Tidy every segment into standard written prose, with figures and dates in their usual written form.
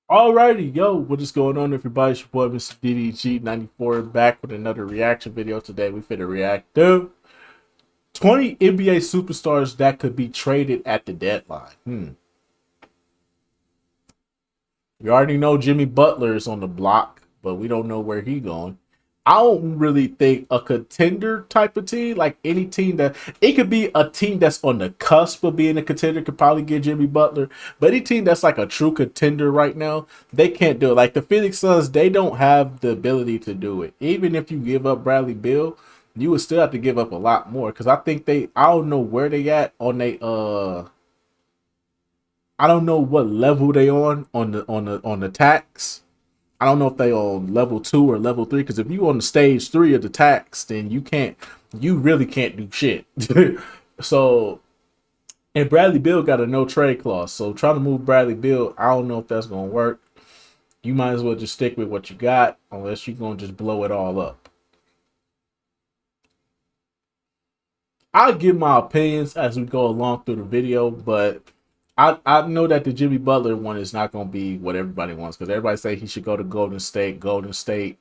Alrighty, yo, what is going on, everybody? It's your boy, Mr. DDG94, back with another reaction video. Today, we finna react to 20 NBA superstars that could be traded at the deadline. We already know Jimmy Butler is on the block, but we don't know where he going. I don't really think a contender type of team, like any team that it could be a team that's on the cusp of being a contender, could probably get Jimmy Butler. But any team that's like a true contender right now, they can't do it. Like the Phoenix Suns, they don't have the ability to do it. Even if you give up Bradley Beal, you would still have to give up a lot more. Because I think I don't know where they at on I don't know what level they on the tax. I don't know if they on level 2 or level 3, because if you on the stage 3 of the tax, then you really can't do shit. So, and Bradley Beal got a no trade clause. So trying to move Bradley Beal, I don't know if that's gonna work. You might as well just stick with what you got, unless you're gonna just blow it all up. I'll give my opinions as we go along through the video, but I know that the Jimmy Butler one is not going to be what everybody wants, because everybody say he should go to Golden State. Golden State,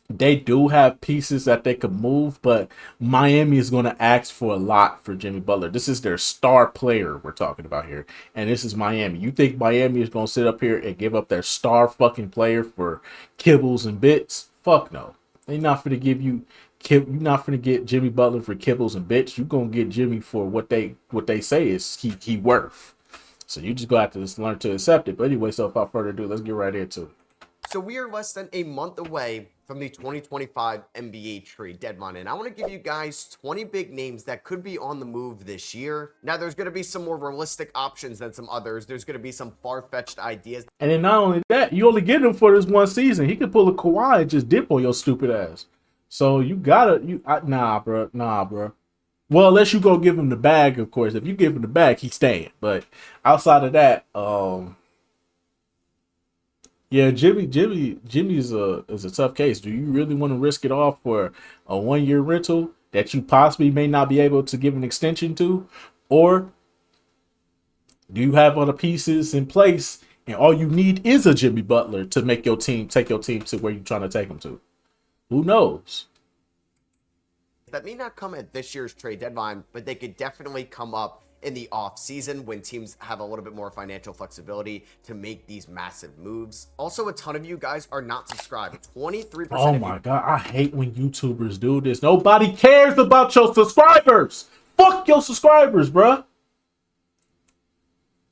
they do have pieces that they could move, but Miami is going to ask for a lot for Jimmy Butler. This is their star player we're talking about here, and this is Miami. You think Miami is going to sit up here and give up their star fucking player for kibbles and bits? Fuck no. They're not going to give you. You're not gonna get Jimmy Butler for kibbles and bits. You're gonna get Jimmy for what they say is he worth. So you just go have to just learn to accept it. But anyway, so without further ado, let's get right into it. So we are less than a month away from the 2025 NBA trade deadline, and I want to give you guys 20 big names that could be on the move this year. Now, there's going to be some more realistic options than some others. There's going to be some far-fetched ideas. And then not only that, you only get him for this one season. He could pull a Kawhi and just dip on your stupid ass. So you gotta nah, bro. Well, unless you go give him the bag, of course. If you give him the bag, he's staying. But outside of that, yeah, Jimmy's is a tough case. Do you really want to risk it all for a 1 year rental that you possibly may not be able to give an extension to, or do you have other pieces in place and all you need is a Jimmy Butler to make your team take your team to where you're trying to take them to? Who knows? That may not come at this year's trade deadline, but they could definitely come up in the off season when teams have a little bit more financial flexibility to make these massive moves. Also, a ton of you guys are not subscribed. 23%. Oh my God, I hate when YouTubers do this. Nobody cares about your subscribers. Fuck your subscribers, bruh.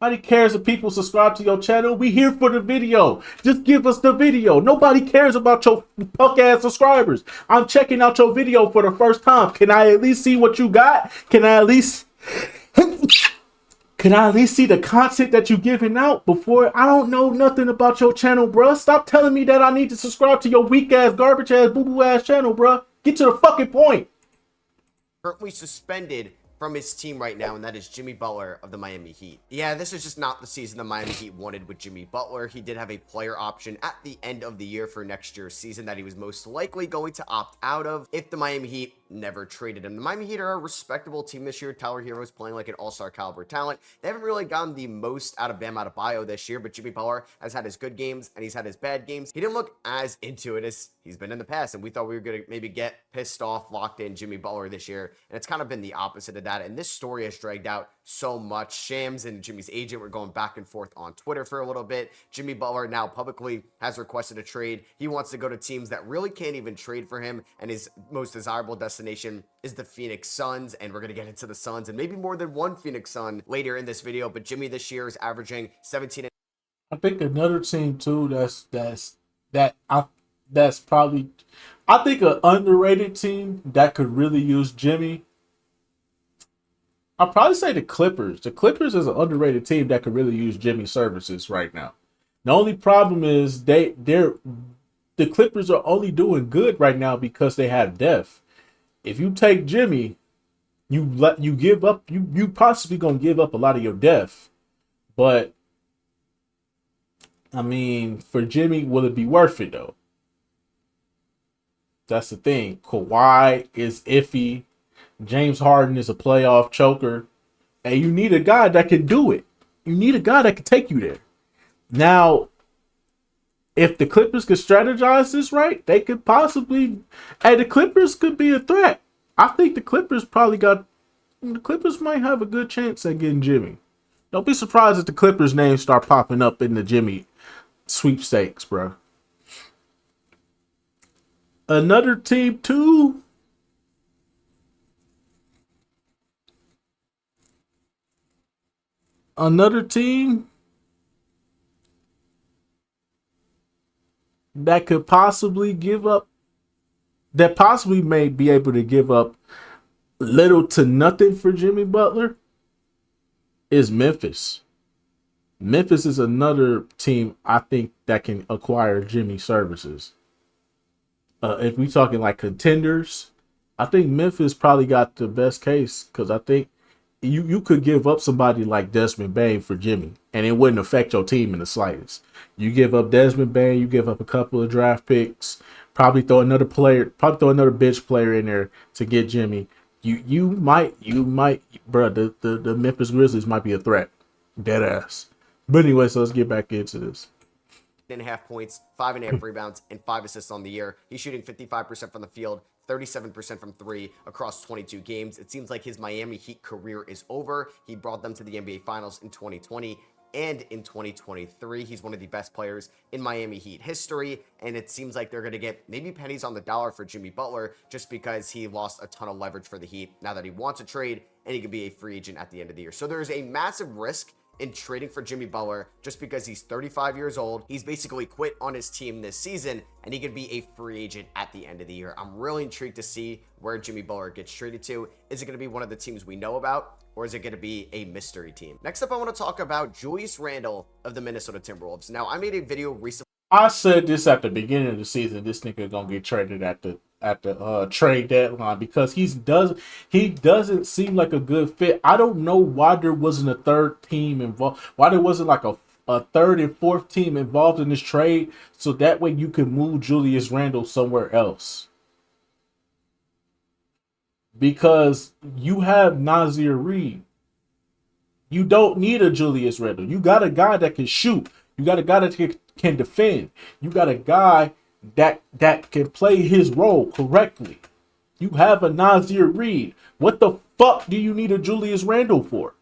Nobody cares if people subscribe to your channel. We here for the video. Just give us the video. Nobody cares about your punk ass subscribers. I'm checking out your video for the first time. Can I at least see what you got? Can I at least see the content that you giving out before? I don't know nothing about your channel, bruh. Stop telling me that I need to subscribe to your weak ass, garbage ass, boo boo ass channel, bruh. Get to the fucking point. Currently suspended from his team right now, and that is Jimmy Butler of the Miami Heat. Yeah, this is just not the season the Miami Heat wanted with Jimmy Butler. He did have a player option at the end of the year for next year's season that he was most likely going to opt out of if the Miami Heat never traded him. The Miami Heat are a respectable team this year. Tyler Hero is playing like an all-star caliber talent. They haven't really gotten the most out of Bam Adebayo this year, but Jimmy Butler has had his good games and he's had his bad games. He didn't look as into it as he's been in the past, and we thought we were going to maybe get pissed off, locked in Jimmy Butler this year, and it's kind of been the opposite of that, and this story has dragged out so much. Shams and Jimmy's agent were going back and forth on Twitter for a little bit. Jimmy Butler now publicly has requested a trade. He wants to go to teams that really can't even trade for him, and his most desirable destination is the Phoenix Suns, and we're going to get into the Suns and maybe more than one Phoenix Sun later in this video, but Jimmy this year is averaging 17. I think another team too that's probably, I think, an underrated team that could really use Jimmy. I'll probably say the Clippers. The Clippers is an underrated team that could really use Jimmy's services right now. The only problem is the Clippers are only doing good right now because they have depth. If you take Jimmy, you possibly gonna give up a lot of your depth. But I mean, for Jimmy, will it be worth it though? That's the thing. Kawhi is iffy. James Harden is a playoff choker. And you need a guy that can do it. You need a guy that can take you there. Now, if the Clippers could strategize this right, they could possibly, and the Clippers could be a threat. I think the Clippers might have a good chance at getting Jimmy. Don't be surprised if the Clippers names start popping up in the Jimmy sweepstakes, bro. Another team too. Another team that could possibly give up, that possibly may be able to give up little to nothing for Jimmy Butler is Memphis. Memphis is another team I think that can acquire Jimmy services. If we talking like contenders, I think Memphis probably got the best case because I think you could give up somebody like Desmond Bane for Jimmy, and it wouldn't affect your team in the slightest. You give up Desmond Bane, you give up a couple of draft picks, probably throw another bench player in there to get Jimmy. You might, bro. The Memphis Grizzlies might be a threat, dead ass. But anyway, so let's get back into this. 8.5 points, 5.5 rebounds, and 5 assists on the year. He's shooting 55% from the field, 37% from three across 22 games. It seems like his Miami Heat career is over. He brought them to the NBA Finals in 2020 and in 2023. He's one of the best players in Miami Heat history, and it seems like they're going to get maybe pennies on the dollar for Jimmy Butler just because he lost a ton of leverage for the Heat now that he wants a trade, and he could be a free agent at the end of the year. So there's a massive risk in trading for Jimmy Butler just because he's 35 years old. He's basically quit on his team this season, and he could be a free agent at the end of the year. I'm really intrigued to see where Jimmy Butler gets traded to. Is it going to be one of the teams we know about, or is it going to be a mystery team? Next up, I want to talk about Julius Randle of the Minnesota Timberwolves. Now, I made a video recently. I said this at the beginning of the season. This nigga gonna get traded at the trade deadline because he doesn't seem like a good fit. I don't know why there wasn't a third team involved. Why there wasn't like a third and fourth team involved in this trade, so that way you could move Julius Randle somewhere else. Because you have Nazir Reed. You don't need a Julius Randle. You got a guy that can shoot. You got a guy that can defend. You got a guy that can play his role correctly. You have a Nazir Reed. What the fuck do you need a Julius Randle for?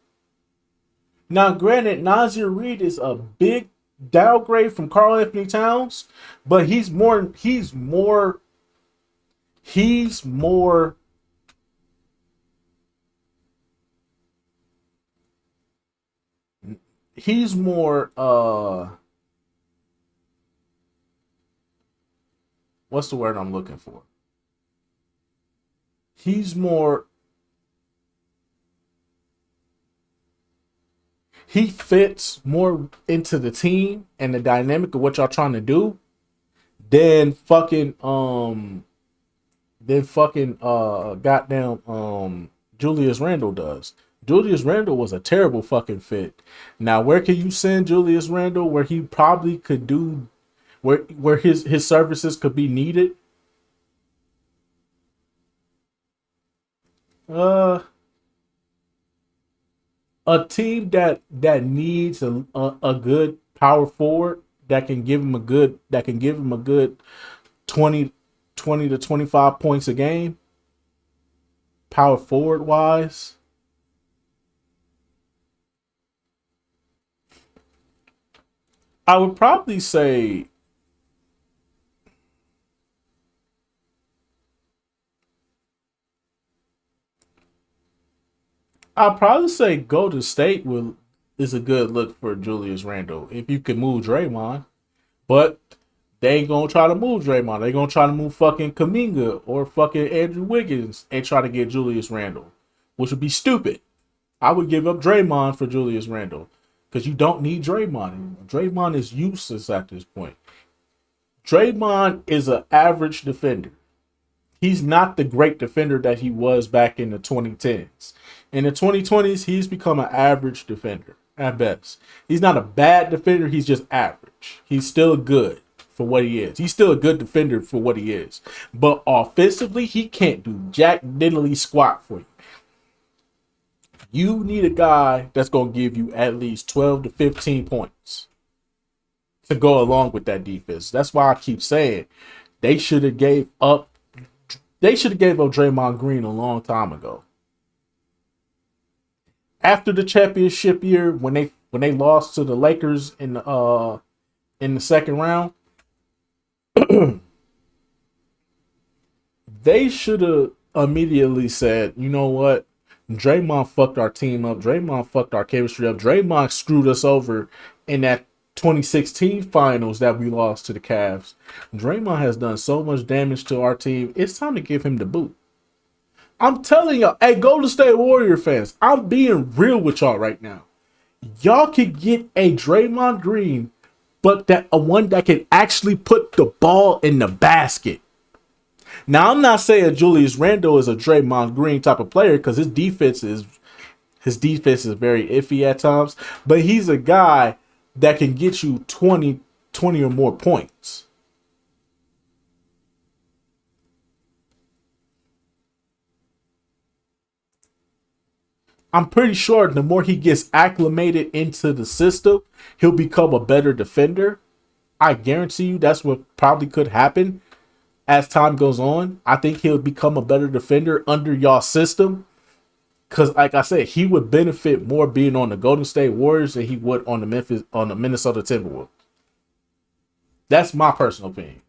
Now, granted, Nazir Reed is a big downgrade from Karl Anthony Towns, but he's more what's the word I'm looking for? He fits more into the team and the dynamic of what y'all trying to do than goddamn Julius Randle does. Julius Randle was a terrible fucking fit. Now, where can you send Julius Randle where he probably could do where his services could be needed? A team that needs a good power forward that can give him a good 20 to 25 points a game, power forward wise. I would probably say Golden State is a good look for Julius Randle if you can move Draymond, but they ain't gonna try to move Draymond. They gonna try to move fucking Kuminga or fucking Andrew Wiggins and try to get Julius Randle, which would be stupid. I would give up Draymond for Julius Randle because you don't need Draymond anymore. Draymond is useless at this point. Draymond is an average defender. He's not the great defender that he was back in the 2010s. In the 2020s, he's become an average defender at best. He's not a bad defender. He's just average. He's still good for what he is. He's still a good defender for what he is. But offensively, he can't do jack diddly squat for you. You need a guy that's going to give you at least 12 to 15 points. to go along with that defense. That's why I keep saying they should have gave up. They should have gave up Draymond Green a long time ago. After the championship year, when they lost to the Lakers in the second round, they should have immediately said, you know what? Draymond fucked our team up. Draymond fucked our chemistry up. Draymond screwed us over in that 2016 finals that we lost to the Cavs. Draymond has done so much damage to our team. It's time to give him the boot. I'm telling y'all, hey, Golden State Warrior fans, I'm being real with y'all right now. Y'all can get a Draymond Green, but that a one that can actually put the ball in the basket. Now, I'm not saying Julius Randle is a Draymond Green type of player because his defense is very iffy at times, but he's a guy that can get you 20 or more points. I'm pretty sure the more he gets acclimated into the system, he'll become a better defender. I guarantee you that's what probably could happen as time goes on. I think he'll become a better defender under y'all system. Because, like I said, he would benefit more being on the Golden State Warriors than he would on the Minnesota Timberwolves. That's my personal opinion.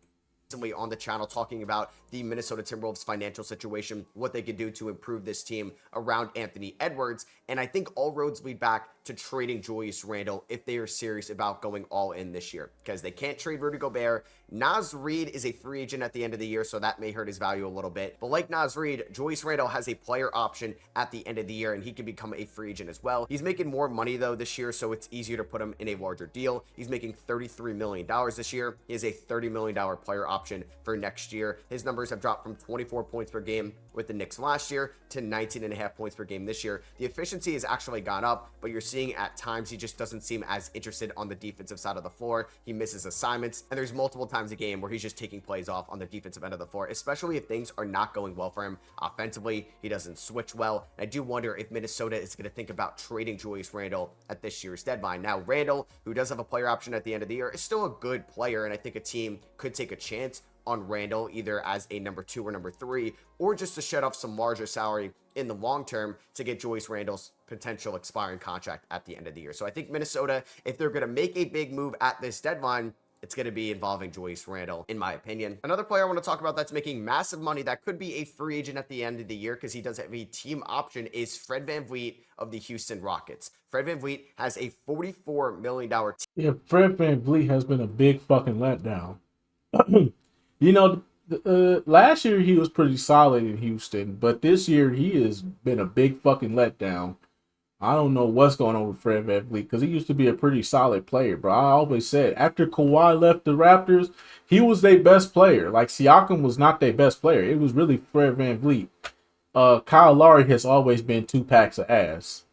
On the channel talking about the Minnesota Timberwolves financial situation, what they could do to improve this team around Anthony Edwards. And I think all roads lead back to trading Julius Randle if they are serious about going all in this year, because they can't trade Rudy Gobert. Naz Reid is a free agent at the end of the year, so that may hurt his value a little bit. But like Naz Reid, Julius Randle has a player option at the end of the year, and he can become a free agent as well. He's making more money, though, this year, so it's easier to put him in a larger deal. He's making $33 million this year. He has a $30 million player option for next year. His numbers have dropped from 24 points per game with the Knicks last year to 19.5 points per game this year. The efficiency has actually gone up, but you're seeing at times he just doesn't seem as interested on the defensive side of the floor. He misses assignments, and there's multiple times a game where he's just taking plays off on the defensive end of the floor, especially if things are not going well for him offensively. He doesn't switch well. And I do wonder if Minnesota is going to think about trading Julius Randle at this year's deadline. Now, Randle, who does have a player option at the end of the year, is still a good player, and I think a team could take a chance on Randle either as a number 2 or number 3, or just to shed off some larger salary in the long term to get Julius Randle's potential expiring contract at the end of the year. So I think Minnesota, if they're going to make a big move at this deadline, it's going to be involving Julius Randle, in my opinion. Another player I want to talk about that's making massive money that could be a free agent at the end of the year because he does have a team option is Fred VanVleet of the Houston Rockets. Fred VanVleet has a $44 million Yeah, Fred VanVleet has been a big fucking letdown. You know, last year he was pretty solid in Houston, but this year he has been a big fucking letdown. I don't know what's going on with Fred VanVleet because he used to be a pretty solid player, bro. I always said after Kawhi left the Raptors, he was their best player. Like Siakam was not their best player. It was really Fred VanVleet. Kyle Lowry has always been 2 packs of ass.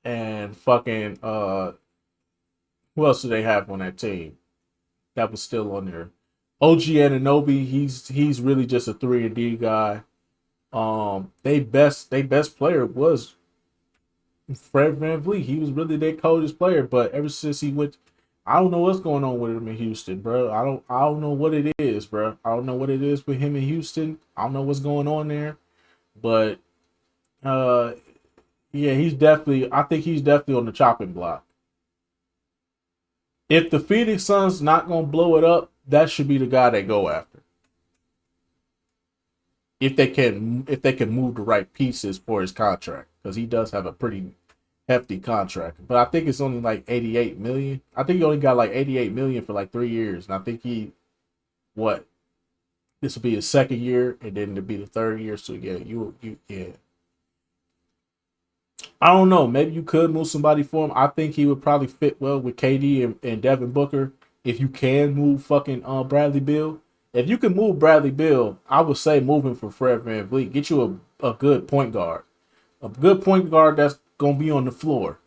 And fucking who else do they have on that team that was still on there? OG Anunoby, he's really just a 3-and-D guy. They best player was Fred VanVleet. He was really their coldest player, but ever since he went, I don't know what's going on with him in Houston, bro. I don't know what it is, bro. I don't know what it is with him in Houston. I don't know what's going on there, but yeah, I think he's definitely on the chopping block. If the Phoenix Suns not gonna blow it up, that should be the guy they go after. If they can move the right pieces for his contract, because he does have a pretty hefty contract. But I think it's only like 88 million. I think he only got like 88 million for like 3 years, and I think this will be his second year, and then it'll be the third year. So yeah. I don't know. Maybe you could move somebody for him. I think he would probably fit well with KD and Devin Booker. If you can move fucking Bradley Beal. If you can move Bradley Beal, I would say move him for Fred VanVleet. Get you a good point guard. A good point guard that's going to be on the floor.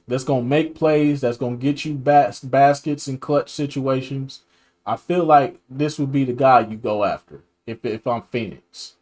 That's going to make plays. That's going to get you baskets in clutch situations. I feel like this would be the guy you go after if I'm Phoenix.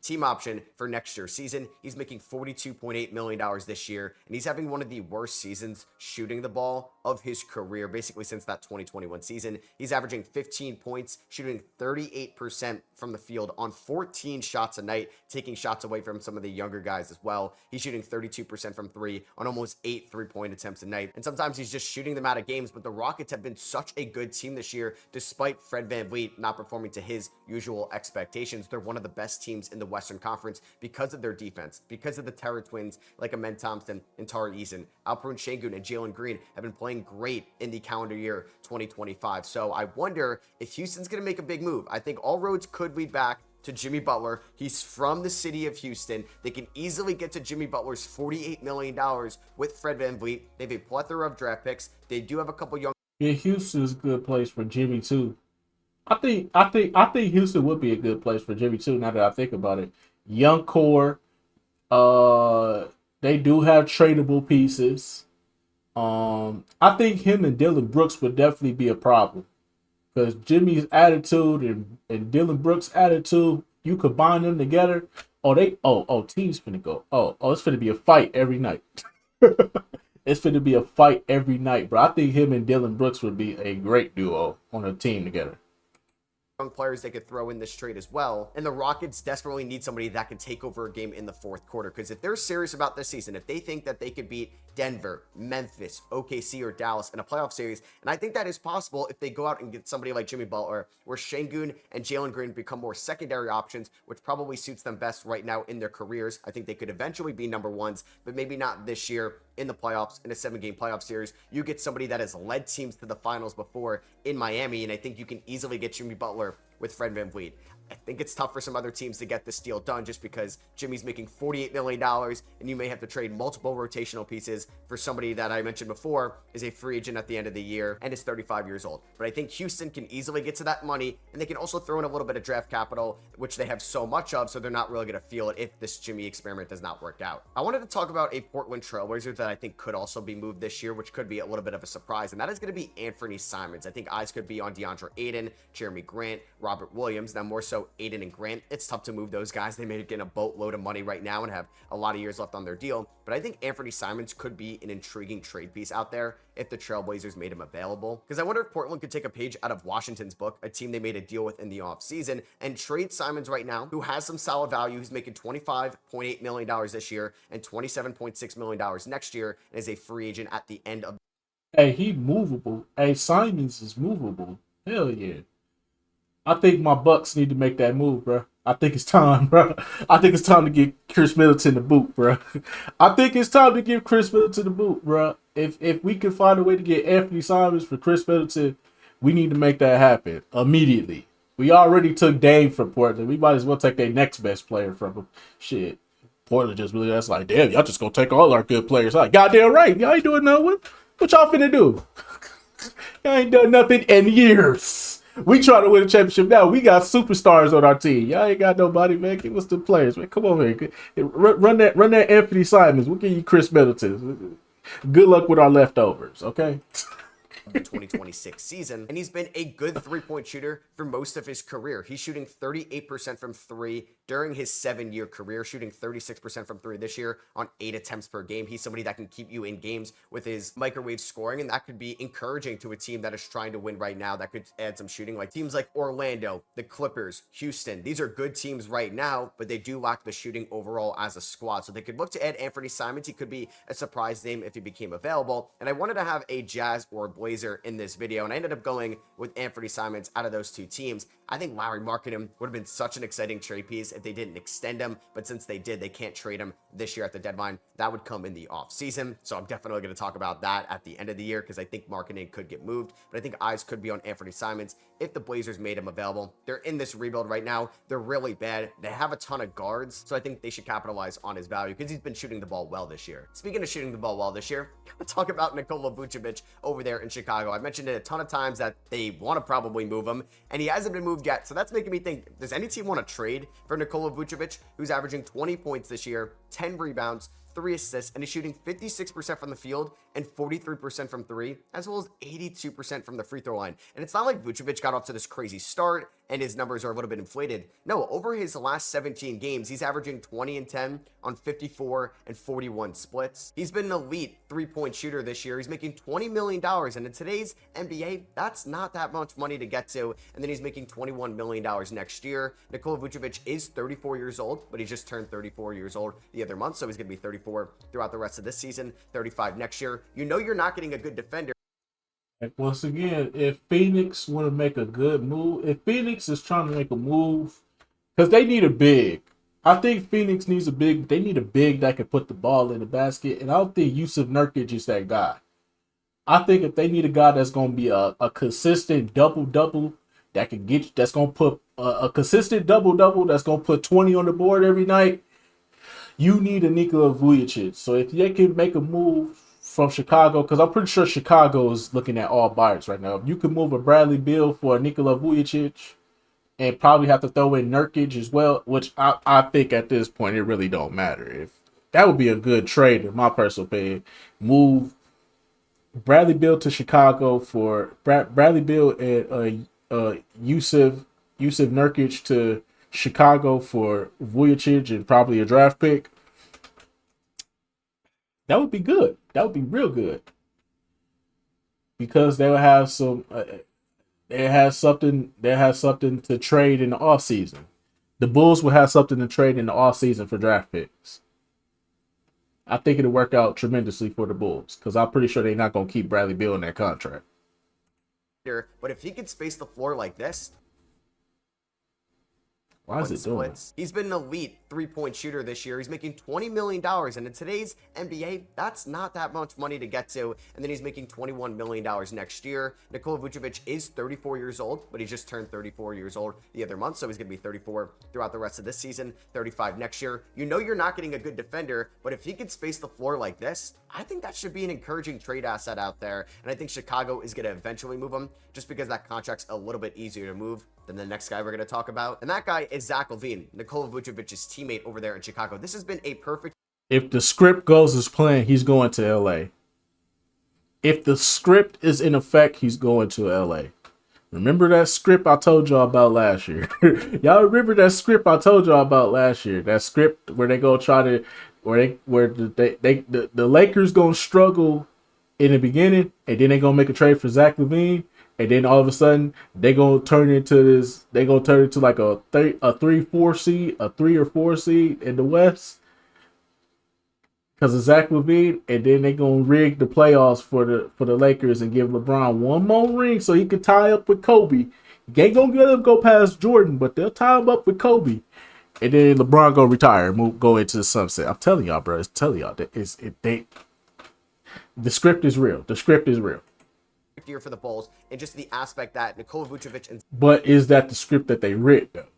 Team option for for next year's season. He's making $42.8 million this year, and he's having one of the worst seasons shooting the ball of his career, basically since that 2021 season. He's averaging 15 points, shooting 38% from the field on 14 shots a night, taking shots away from some of the younger guys as well. He's shooting 32% from three on almost 8 3-point attempts a night. And sometimes he's just shooting them out of games, but the Rockets have been such a good team this year, despite Fred VanVleet not performing to his usual expectations. They're one of the best teams in the Western Conference because of their defense, because of the Terror twins like Amen Thompson and Tari Eason. Alperen Sengun and Jalen Green have been playing great in the calendar year 2025. So I wonder if Houston's going to make a big move. I think all roads could lead back to Jimmy Butler. He's from the city of Houston. They can easily get to Jimmy Butler's $48 million with Fred VanVleet. They have a plethora of draft picks. They do have a couple young. Yeah, Houston's a good place for Jimmy too. I think Houston would be a good place for Jimmy too. Now that I think about it, young core. They do have tradable pieces. I think him and Dylan Brooks would definitely be a problem because Jimmy's attitude and Dylan Brooks' attitude, you combine them together. Teams finna go. It's finna be a fight every night. It's finna be a fight every night, bro. I think him and Dylan Brooks would be a great duo on a team together. Players they could throw in this trade as well. And the Rockets desperately need somebody that can take over a game in the fourth quarter, because if they're serious about this season, if they think that they could beat Denver, Memphis, OKC, or Dallas in a playoff series, and I think that is possible if they go out and get somebody like Jimmy Butler, where Sengun and Jalen Green become more secondary options, which probably suits them best right now in their careers. I think they could eventually be number ones, but maybe not this year in the playoffs, in a 7-game playoff series. You get somebody that has led teams to the finals before in Miami, and I think you can easily get Jimmy Butler with Fred VanVleet. I think it's tough for some other teams to get this deal done just because Jimmy's making $48 million, and you may have to trade multiple rotational pieces for somebody that I mentioned before is a free agent at the end of the year and is 35 years old. But I think Houston can easily get to that money, and they can also throw in a little bit of draft capital, which they have so much of, so they're not really going to feel it if this Jimmy experiment does not work out. I wanted to talk about a Portland Trailblazer that I think could also be moved this year, which could be a little bit of a surprise, and that is going to be Anthony Simons. I think eyes could be on DeAndre Ayton, Jeremy Grant, Robert Williams, now more so Ayton and Grant. It's tough to move those guys. They may get a boatload of money right now and have a lot of years left on their deal, but I think Anthony Simons could be an intriguing trade piece out there if the Trailblazers made him available, because I wonder if Portland could take a page out of Washington's book, a team they made a deal with in the offseason, and trade Simons right now, who has some solid value, who's making $25.8 million this year and $27.6 million next year, and is a free agent at the end of. Hey, he movable. Hey, Simons is movable. Hell yeah. I think my Bucks need to make that move, bro. I think it's time, bro. I think it's time to give Chris Middleton the boot, bro. I think it's time to give Chris Middleton the boot, bro. If we can find a way to get Anthony Simons for Chris Middleton, we need to make that happen immediately. We already took Dame from Portland. We might as well take their next best player from him. Shit. Portland just really, that's like, damn, y'all just gonna take all our good players. Like, goddamn right. Y'all ain't doing nothing. What y'all finna do? Y'all ain't done nothing in years. We try to win a championship now. We got superstars on our team. Y'all ain't got nobody, man. Give us the players, man. Come over here. Run that Anthony Simons. We'll give you Chris Middleton. Good luck with our leftovers, okay? The 2026 season, and he's been a good three-point shooter for most of his career. He's shooting 38% from three during his 7-year career, shooting 36% from three this year on 8 attempts per game. He's somebody that can keep you in games with his microwave scoring, and that could be encouraging to a team that is trying to win right now. That could add some shooting, like teams like Orlando, the Clippers, Houston. These are good teams right now, but they do lack the shooting overall as a squad. So they could look to add Anthony Simons. He could be a surprise name if he became available. And I wanted to have a Jazz or a Blazer in this video, and I ended up going with Anthony Simons out of those two teams. I think Lauri Markkanen would have been such an exciting trade piece if they didn't extend him, but since they did, they can't trade him this year at the deadline. That would come in the offseason, so I'm definitely going to talk about that at the end of the year because I think Markkanen could get moved, but I think eyes could be on Anthony Simons if the Blazers made him available. They're in this rebuild right now. They're really bad. They have a ton of guards, so I think they should capitalize on his value because he's been shooting the ball well this year. Speaking of shooting the ball well this year, gotta talk about Nikola Vucevic over there in Chicago. I mentioned it a ton of times that they want to probably move him, and he hasn't been moved yet, so that's making me think, does any team want to trade for Nikola Vucevic, who's averaging 20 points this year, 10 rebounds, 3 assists, and he's shooting 56% from the field and 43% from three, as well as 82% from the free throw line. And it's not like Vucevic got off to this crazy start and his numbers are a little bit inflated. No, over his last 17 games, he's averaging 20 and 10 on 54 and 41 splits. He's been an elite three-point shooter this year. He's making $20 million, and in today's NBA, that's not that much money to get to, and then he's making $21 million next year. Nikola Vucevic is 34 years old, but he just turned 34 years old the other month, so he's going to be 34 throughout the rest of this season, 35 next year. You know you're not getting a good defender. Once again, if Phoenix want to make a good move, if Phoenix is trying to make a move, because they need a big. I think Phoenix needs a big. They need a big that can put the ball in the basket, and I don't think Yusuf Nurkic is that guy. I think if they need a guy that's going to be a consistent double-double that can get, that's going to put a consistent double-double that's going to put 20 on the board every night, you need a Nikola Vucevic. So if they can make a move from Chicago, because I'm pretty sure Chicago is looking at all buyers right now. If you can move a Bradley Beal for a Nikola Vucevic and probably have to throw in Nurkic as well, which I think at this point it really don't matter. If that would be a good trade, in my personal opinion, move Bradley Beal to Chicago for Bradley Beal and Yusuf Nurkic to Chicago for Vucevic and probably a draft pick. That would be good. That would be real good because they will have some. They have something. They have something to trade in the offseason. The Bulls will have something to trade in the offseason for draft picks. I think it'll work out tremendously for the Bulls because I'm pretty sure they're not going to keep Bradley Beal in that contract. But if he could space the floor like this, why is it doing? He's been an elite three-point shooter this year. He's making $20 million, and in today's NBA, that's not that much money to get to, and then he's making $21 million next year. Nikola Vucevic is 34 years old, but he just turned 34 years old the other month, so he's going to be 34 throughout the rest of this season, 35 next year. You know you're not getting a good defender, but if he could space the floor like this, I think that should be an encouraging trade asset out there, and I think Chicago is going to eventually move him just because that contract's a little bit easier to move than the next guy we're going to talk about, and that guy is Zach LaVine, Nikola Vucevic's teammate over there in Chicago. This has been a perfect... If the script goes as planned, he's going to LA. If the script is in effect, he's going to LA. Remember that script I told y'all about last year? Y'all remember that script I told y'all about last year? That script where they go try to, the Lakers gonna struggle in the beginning, and then they gonna make a trade for Zach LaVine, and then all of a sudden they gonna turn into this. They gonna turn into like a 3-4 seed, a 3 or 4 seed in the West because of Zach LaVine, and then they gonna rig the playoffs for the Lakers and give LeBron one more ring so he can tie up with Kobe. They ain't gonna let him go past Jordan, but they'll tie him up with Kobe, and then LeBron go retire and go into the sunset. I'm telling y'all, bro. The script is real. The script is real. Year for the Bulls, and just the aspect that Nikola Vucevic and But is that the script that they read though?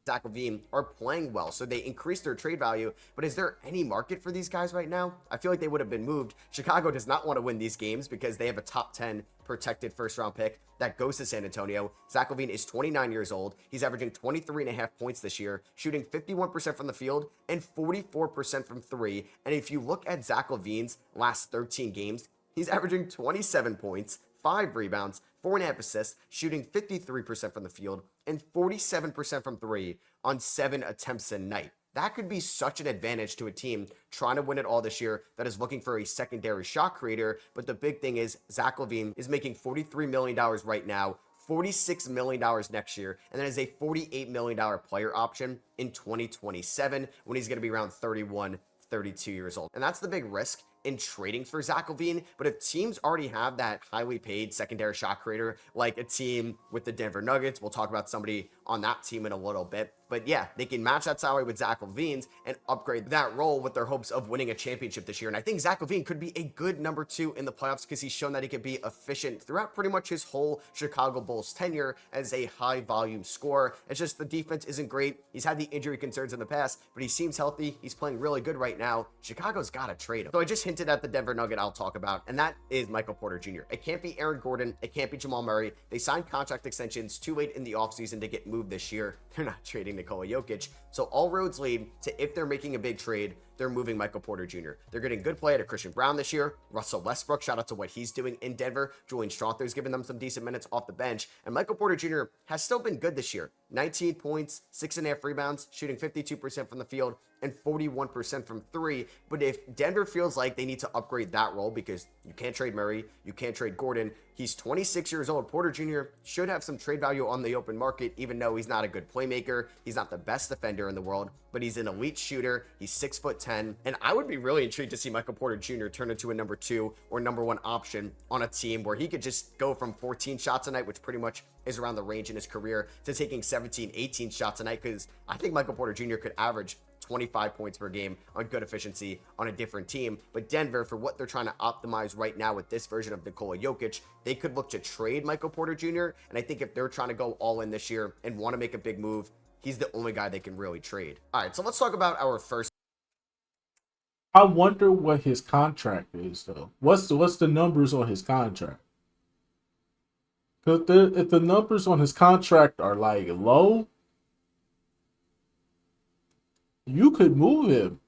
Zach LaVine are playing well, so they increase their trade value. But is there any market for these guys right now? I feel like they would have been moved. Chicago does not want to win these games because they have a top 10 protected first-round pick that goes to San Antonio. Zach LaVine is 29 years old. He's averaging 23.5 points this year, shooting 51% from the field and 44% from three. And if you look at Zach LaVine's last 13 games, he's averaging 27 points, 5 rebounds, 4.5 assists, shooting 53% from the field and 47% from three on 7 attempts a night. That could be such an advantage to a team trying to win it all this year that is looking for a secondary shot creator. But the big thing is Zach LaVine is making $43 million right now, $46 million next year, and then is a $48 million player option in 2027 when he's going to be around 31, 32 years old. And that's the big risk in trading for Zach LaVine. But if teams already have that highly paid secondary shot creator, like a team with the Denver Nuggets, we'll talk about somebody on that team in a little bit. But yeah, they can match that salary with Zach LaVine's and upgrade that role with their hopes of winning a championship this year. And I think Zach LaVine could be a good number 2 in the playoffs because he's shown that he could be efficient throughout pretty much his whole Chicago Bulls tenure as a high volume scorer. It's just the defense isn't great. He's had the injury concerns in the past, but he seems healthy. He's playing really good right now. Chicago's got to trade him. So I just hinted at the Denver Nugget I'll talk about, and that is Michael Porter Jr. It can't be Aaron Gordon. It can't be Jamal Murray. They signed contract extensions too late in the offseason to get moved this year. They're not trading Nikola Jokic. So all roads lead to, if they're making a big trade, they're moving Michael Porter Jr. They're getting good play out of Christian Brown this year. Russell Westbrook, shout out to what he's doing in Denver. Julian Strawther's giving them some decent minutes off the bench. And Michael Porter Jr. has still been good this year. 19 points, 6.5 rebounds, shooting 52% from the field and 41% from three. But if Denver feels like they need to upgrade that role, because you can't trade Murray, you can't trade Gordon, he's 26 years old. Porter Jr. should have some trade value on the open market, even though he's not a good playmaker. He's not the best defender in the world, but he's an elite shooter. He's 6'10", and I would be really intrigued to see Michael Porter Jr. turn into a number 2 or number 1 option on a team where he could just go from 14 shots a night, which pretty much is around the range in his career, to taking 17, 18 shots a night, because I think Michael Porter Jr. could average 25 points per game on good efficiency on a different team. But Denver, for what they're trying to optimize right now with this version of Nikola Jokic, they could look to trade Michael Porter Jr. And I think if they're trying to go all in this year and want to make a big move, he's the only guy they can really trade. All right, so let's talk about our first. I wonder what his contract is, though. What's the numbers on his contract? Because if the numbers on his contract are like low, you could move him.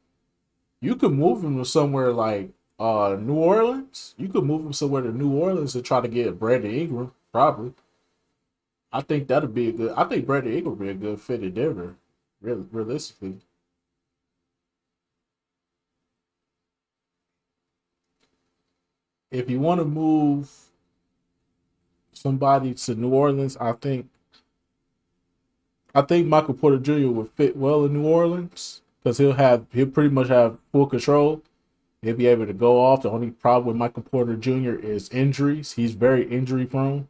You could move him to somewhere like New Orleans. You could move him somewhere to New Orleans and try to get Brandon Ingram, probably. I think that'd be a good. I think Brandon Ingram would be a good fit in Denver, realistically. If you want to move somebody to New Orleans, I think Michael Porter Jr. would fit well in New Orleans because he'll pretty much have full control. He'll be able to go off. The only problem with Michael Porter Jr. is injuries. He's very injury prone.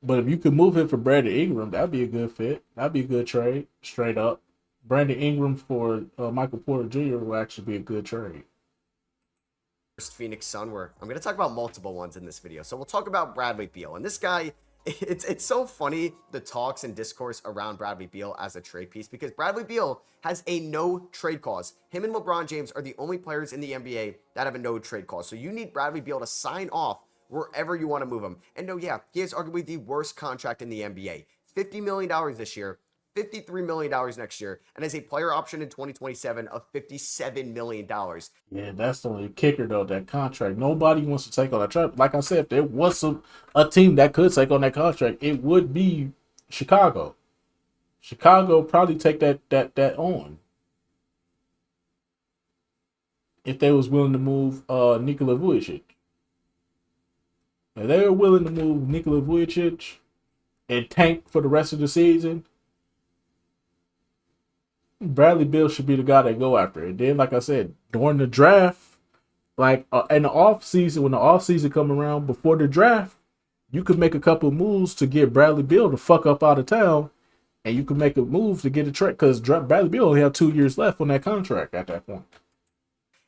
But if you could move him for Brandon Ingram, that'd be a good fit. That'd be a good trade, straight up. Brandon Ingram for Michael Porter Jr. will actually be a good trade. Phoenix Sun, where I'm going to talk about multiple ones in this video. So we'll talk about Bradley Beal. And this guy, it's so funny, the talks and discourse around Bradley Beal as a trade piece, because Bradley Beal has a no trade clause. Him and LeBron James are the only players in the NBA that have a no trade clause. So you need Bradley Beal to sign off wherever you want to move him. And no, yeah, he has arguably the worst contract in the NBA. $50 million this year. $53 million next year, and has a player option in 2027 of $57 million. Yeah, that's the only kicker, though, that contract. Nobody wants to take on that contract. Like I said, if there was a team that could take on that contract, it would be Chicago. Chicago probably take that on. If they was willing to move Nikola Vucevic. If they were willing to move Nikola Vucevic and tank for the rest of the season, Bradley Beal should be the guy they go after. And then, like I said, during the draft, like in the off season, when the off season come around before the draft, you could make a couple moves to get Bradley Beal to fuck up out of town, and you could make a move to get a trade because Bradley Beal only have 2 years left on that contract at that point.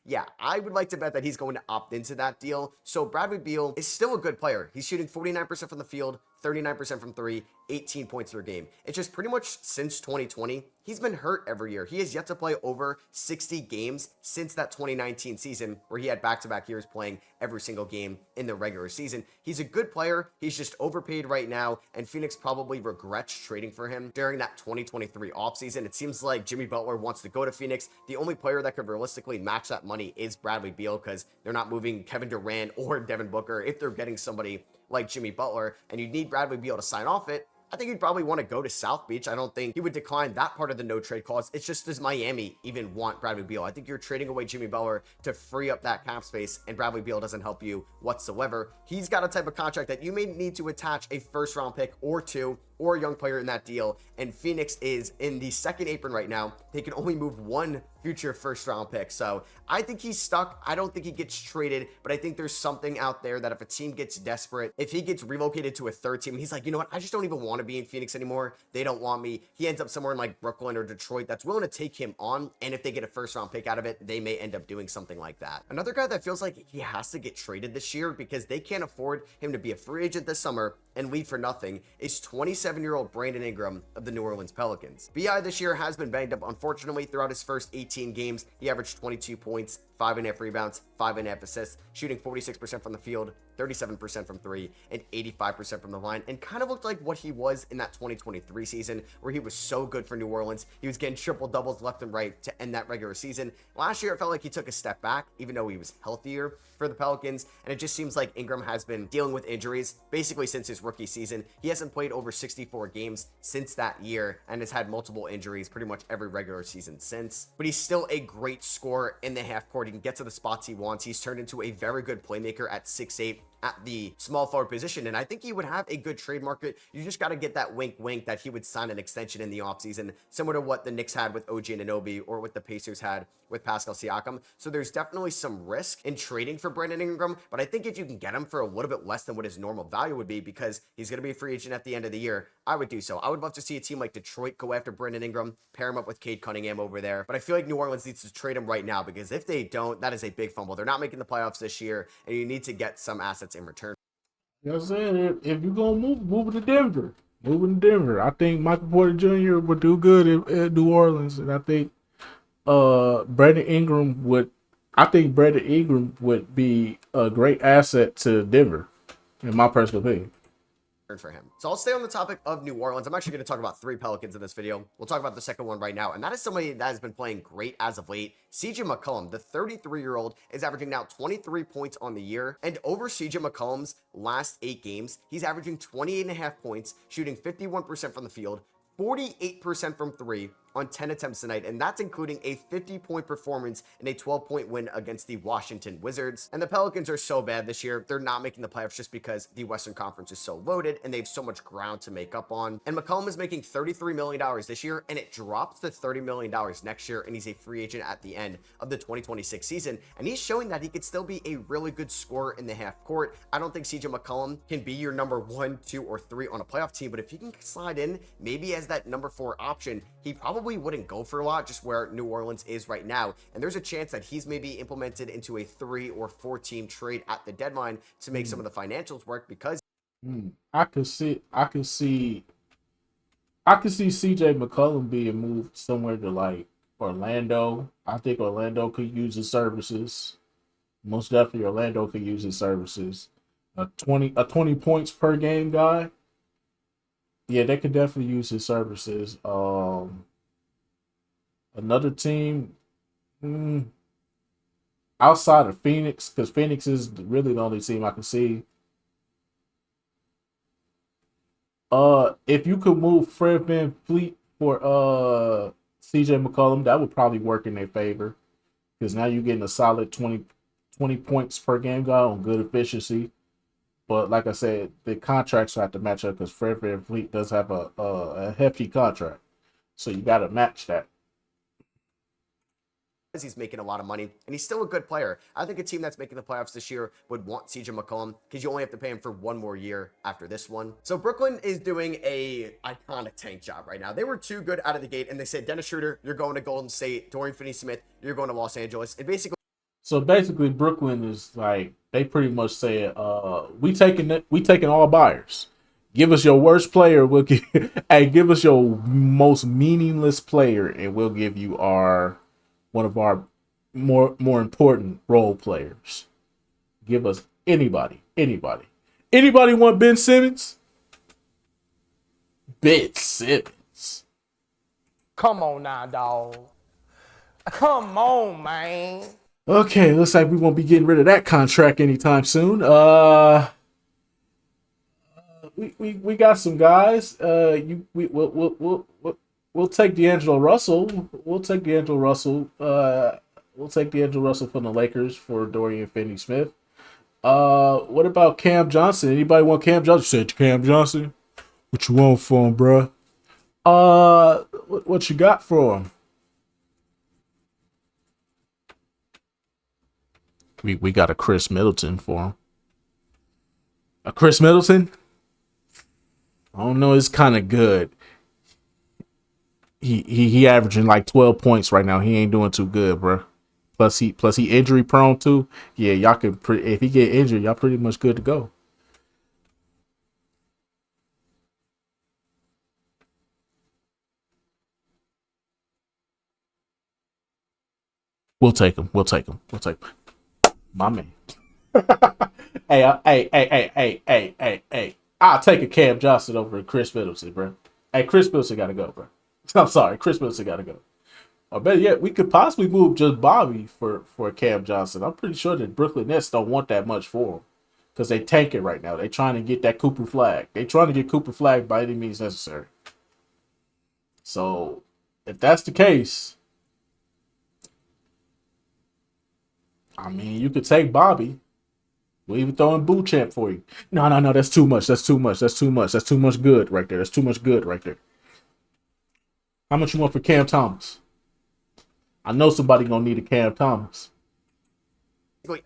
Yeah, I would like to bet that he's going to opt into that deal. So Bradley Beal is still a good player. He's shooting 49% from the field, 39% from three, 18 points per game. It's just pretty much since 2020, he's been hurt every year. He has yet to play over 60 games since that 2019 season where he had back-to-back years playing every single game in the regular season. He's a good player. He's just overpaid right now, and Phoenix probably regrets trading for him during that 2023 offseason. It seems like Jimmy Butler wants to go to Phoenix. The only player that could realistically match that money is Bradley Beal because they're not moving Kevin Durant or Devin Booker if they're getting somebody like Jimmy Butler, and you need Bradley Beal to sign off it. I think he'd probably want to go to South Beach. I don't think he would decline that part of the no trade clause. It's just, does Miami even want Bradley Beal? I think you're trading away Jimmy Butler to free up that cap space, and Bradley Beal doesn't help you whatsoever. He's got a type of contract that you may need to attach a first round pick or two or a young player in that deal, and Phoenix is in the second apron right now. They can only move one future first round pick. So I think he's stuck. I don't think he gets traded, but I think there's something out there that if a team gets desperate, if he gets relocated to a third team, and he's like, you know what, I just don't even want to be in Phoenix anymore. They don't want me. He ends up somewhere in like Brooklyn or Detroit that's willing to take him on, and if they get a first round pick out of it, they may end up doing something like that. Another guy that feels like he has to get traded this year because they can't afford him to be a free agent this summer and leave for nothing is 27-year-old Brandon Ingram of the New Orleans Pelicans. BI this year has been banged up, unfortunately. Throughout his first 18 games, he averaged 22 points, 5.5 rebounds, 5.5 assists, shooting 46% from the field, 37% from three, and 85% from the line, and kind of looked like what he was in that 2023 season, where he was so good for New Orleans. He was getting triple doubles left and right to end that regular season. Last year, it felt like he took a step back, even though he was healthier for the Pelicans, and it just seems like Ingram has been dealing with injuries basically since his rookie season. He hasn't played over 64 games since that year and has had multiple injuries pretty much every regular season since, but he's still a great scorer in the half court. He can get to the spots he wants. He's turned into a very good playmaker at 6'8", at the small forward position, and I think he would have a good trade market. You just got to get that wink that he would sign an extension in the offseason, similar to what the Knicks had with OG Anunoby or what the Pacers had with Pascal Siakam. So there's definitely some risk in trading for Brandon Ingram, but I think if you can get him for a little bit less than what his normal value would be, because he's going to be a free agent at the end of the year, I would do so. I would love to see a team like Detroit go after Brandon Ingram, pair him up with Cade Cunningham over there, but I feel like New Orleans needs to trade him right now, because if they don't, that is a big fumble. They're not making the playoffs this year, and you need to get some assets in return. You know what I'm saying? If you're going to move it to Denver. Moving to Denver. I think Michael Porter Jr. would do good at New Orleans, and I think Brandon Ingram would be a great asset to Denver, in my personal opinion. For him. So I'll stay on the topic of New Orleans. I'm actually going to talk about 3 Pelicans in this video. We'll talk about the second one right now, and that is somebody that has been playing great as of late. CJ McCollum, the 33-year-old, is averaging now 23 points on the year, and over CJ McCollum's last 8 games, he's averaging 28.5 points, shooting 51% from the field, 48% from 3 on 10 attempts tonight, and that's including a 50-point performance and a 12-point win against the Washington Wizards. And the Pelicans are so bad this year, they're not making the playoffs just because the Western Conference is so loaded and they have so much ground to make up on. And McCollum is making $33 million this year, and it drops to $30 million next year, and he's a free agent at the end of the 2026 season, and he's showing that he could still be a really good scorer in the half court. I don't think CJ McCollum can be your number 1, 2, or 3 on a playoff team, but if he can slide in maybe as that number 4 option, he probably wouldn't go for a lot, just where New Orleans is right now. And there's a chance that he's maybe implemented into a 3 or 4 team trade at the deadline to make some of the financials work, because I could see CJ McCollum being moved somewhere to like Orlando. I think Orlando could use his services. Most definitely Orlando could use his services. A 20 points per game guy. Yeah, they could definitely use his services. Another team outside of Phoenix, because Phoenix is really the only team I can see. If you could move Fred VanVleet for CJ McCollum, that would probably work in their favor, because now you're getting a solid 20 points per game guy on good efficiency. But like I said, the contracts have to match up, because Fred VanVleet does have a hefty contract, so you got to match that. He's making a lot of money, and he's still a good player. I think a team that's making the playoffs this year would want CJ McCollum, because you only have to pay him for 1 more year after this one. So Brooklyn is doing a iconic tank job right now. They were too good out of the gate, and they said, Dennis Schroeder, you're going to Golden State. Dorian Finney-Smith, you're going to Los Angeles. And basically Brooklyn is like, they pretty much said, we taking all buyers. Give us your worst player, we'll give give us your most meaningless player, and we'll give you one of our more important role players. Give us anybody. Anybody want Ben Simmons? Ben Simmons. Come on now, dog. Come on, man. Okay, looks like we won't be getting rid of that contract anytime soon. We got some guys. We'll take D'Angelo Russell. We'll take D'Angelo Russell from the Lakers for Dorian Finney-Smith. What about Cam Johnson? Anybody want Cam Johnson? Said Cam Johnson. What you want for him, bruh? What you got for him? We got a Chris Middleton for him. A Chris Middleton? I don't know. It's kind of good. He averaging like 12 points right now. He ain't doing too good, bro. Plus he injury prone too. Yeah, y'all can if he get injured, y'all pretty much good to go. We'll take him. My man. Hey. I'll take a Cam Johnson over Chris Middleton, bro. Hey, Chris Middleton got to go, bro. I'm sorry. Chris Middleton got to go. I bet yeah, we could possibly move just Bobby for Cam Johnson. I'm pretty sure that Brooklyn Nets don't want that much for him because they tanking right now. They trying to get that Cooper flag. They trying to get Cooper flag by any means necessary. So if that's the case, I mean, you could take Bobby. We'll even throw in Boo Champ for you. No. That's too much. That's too much good right there. That's too much good right there. How much you want for Cam Thomas? I know somebody gonna need a Cam Thomas.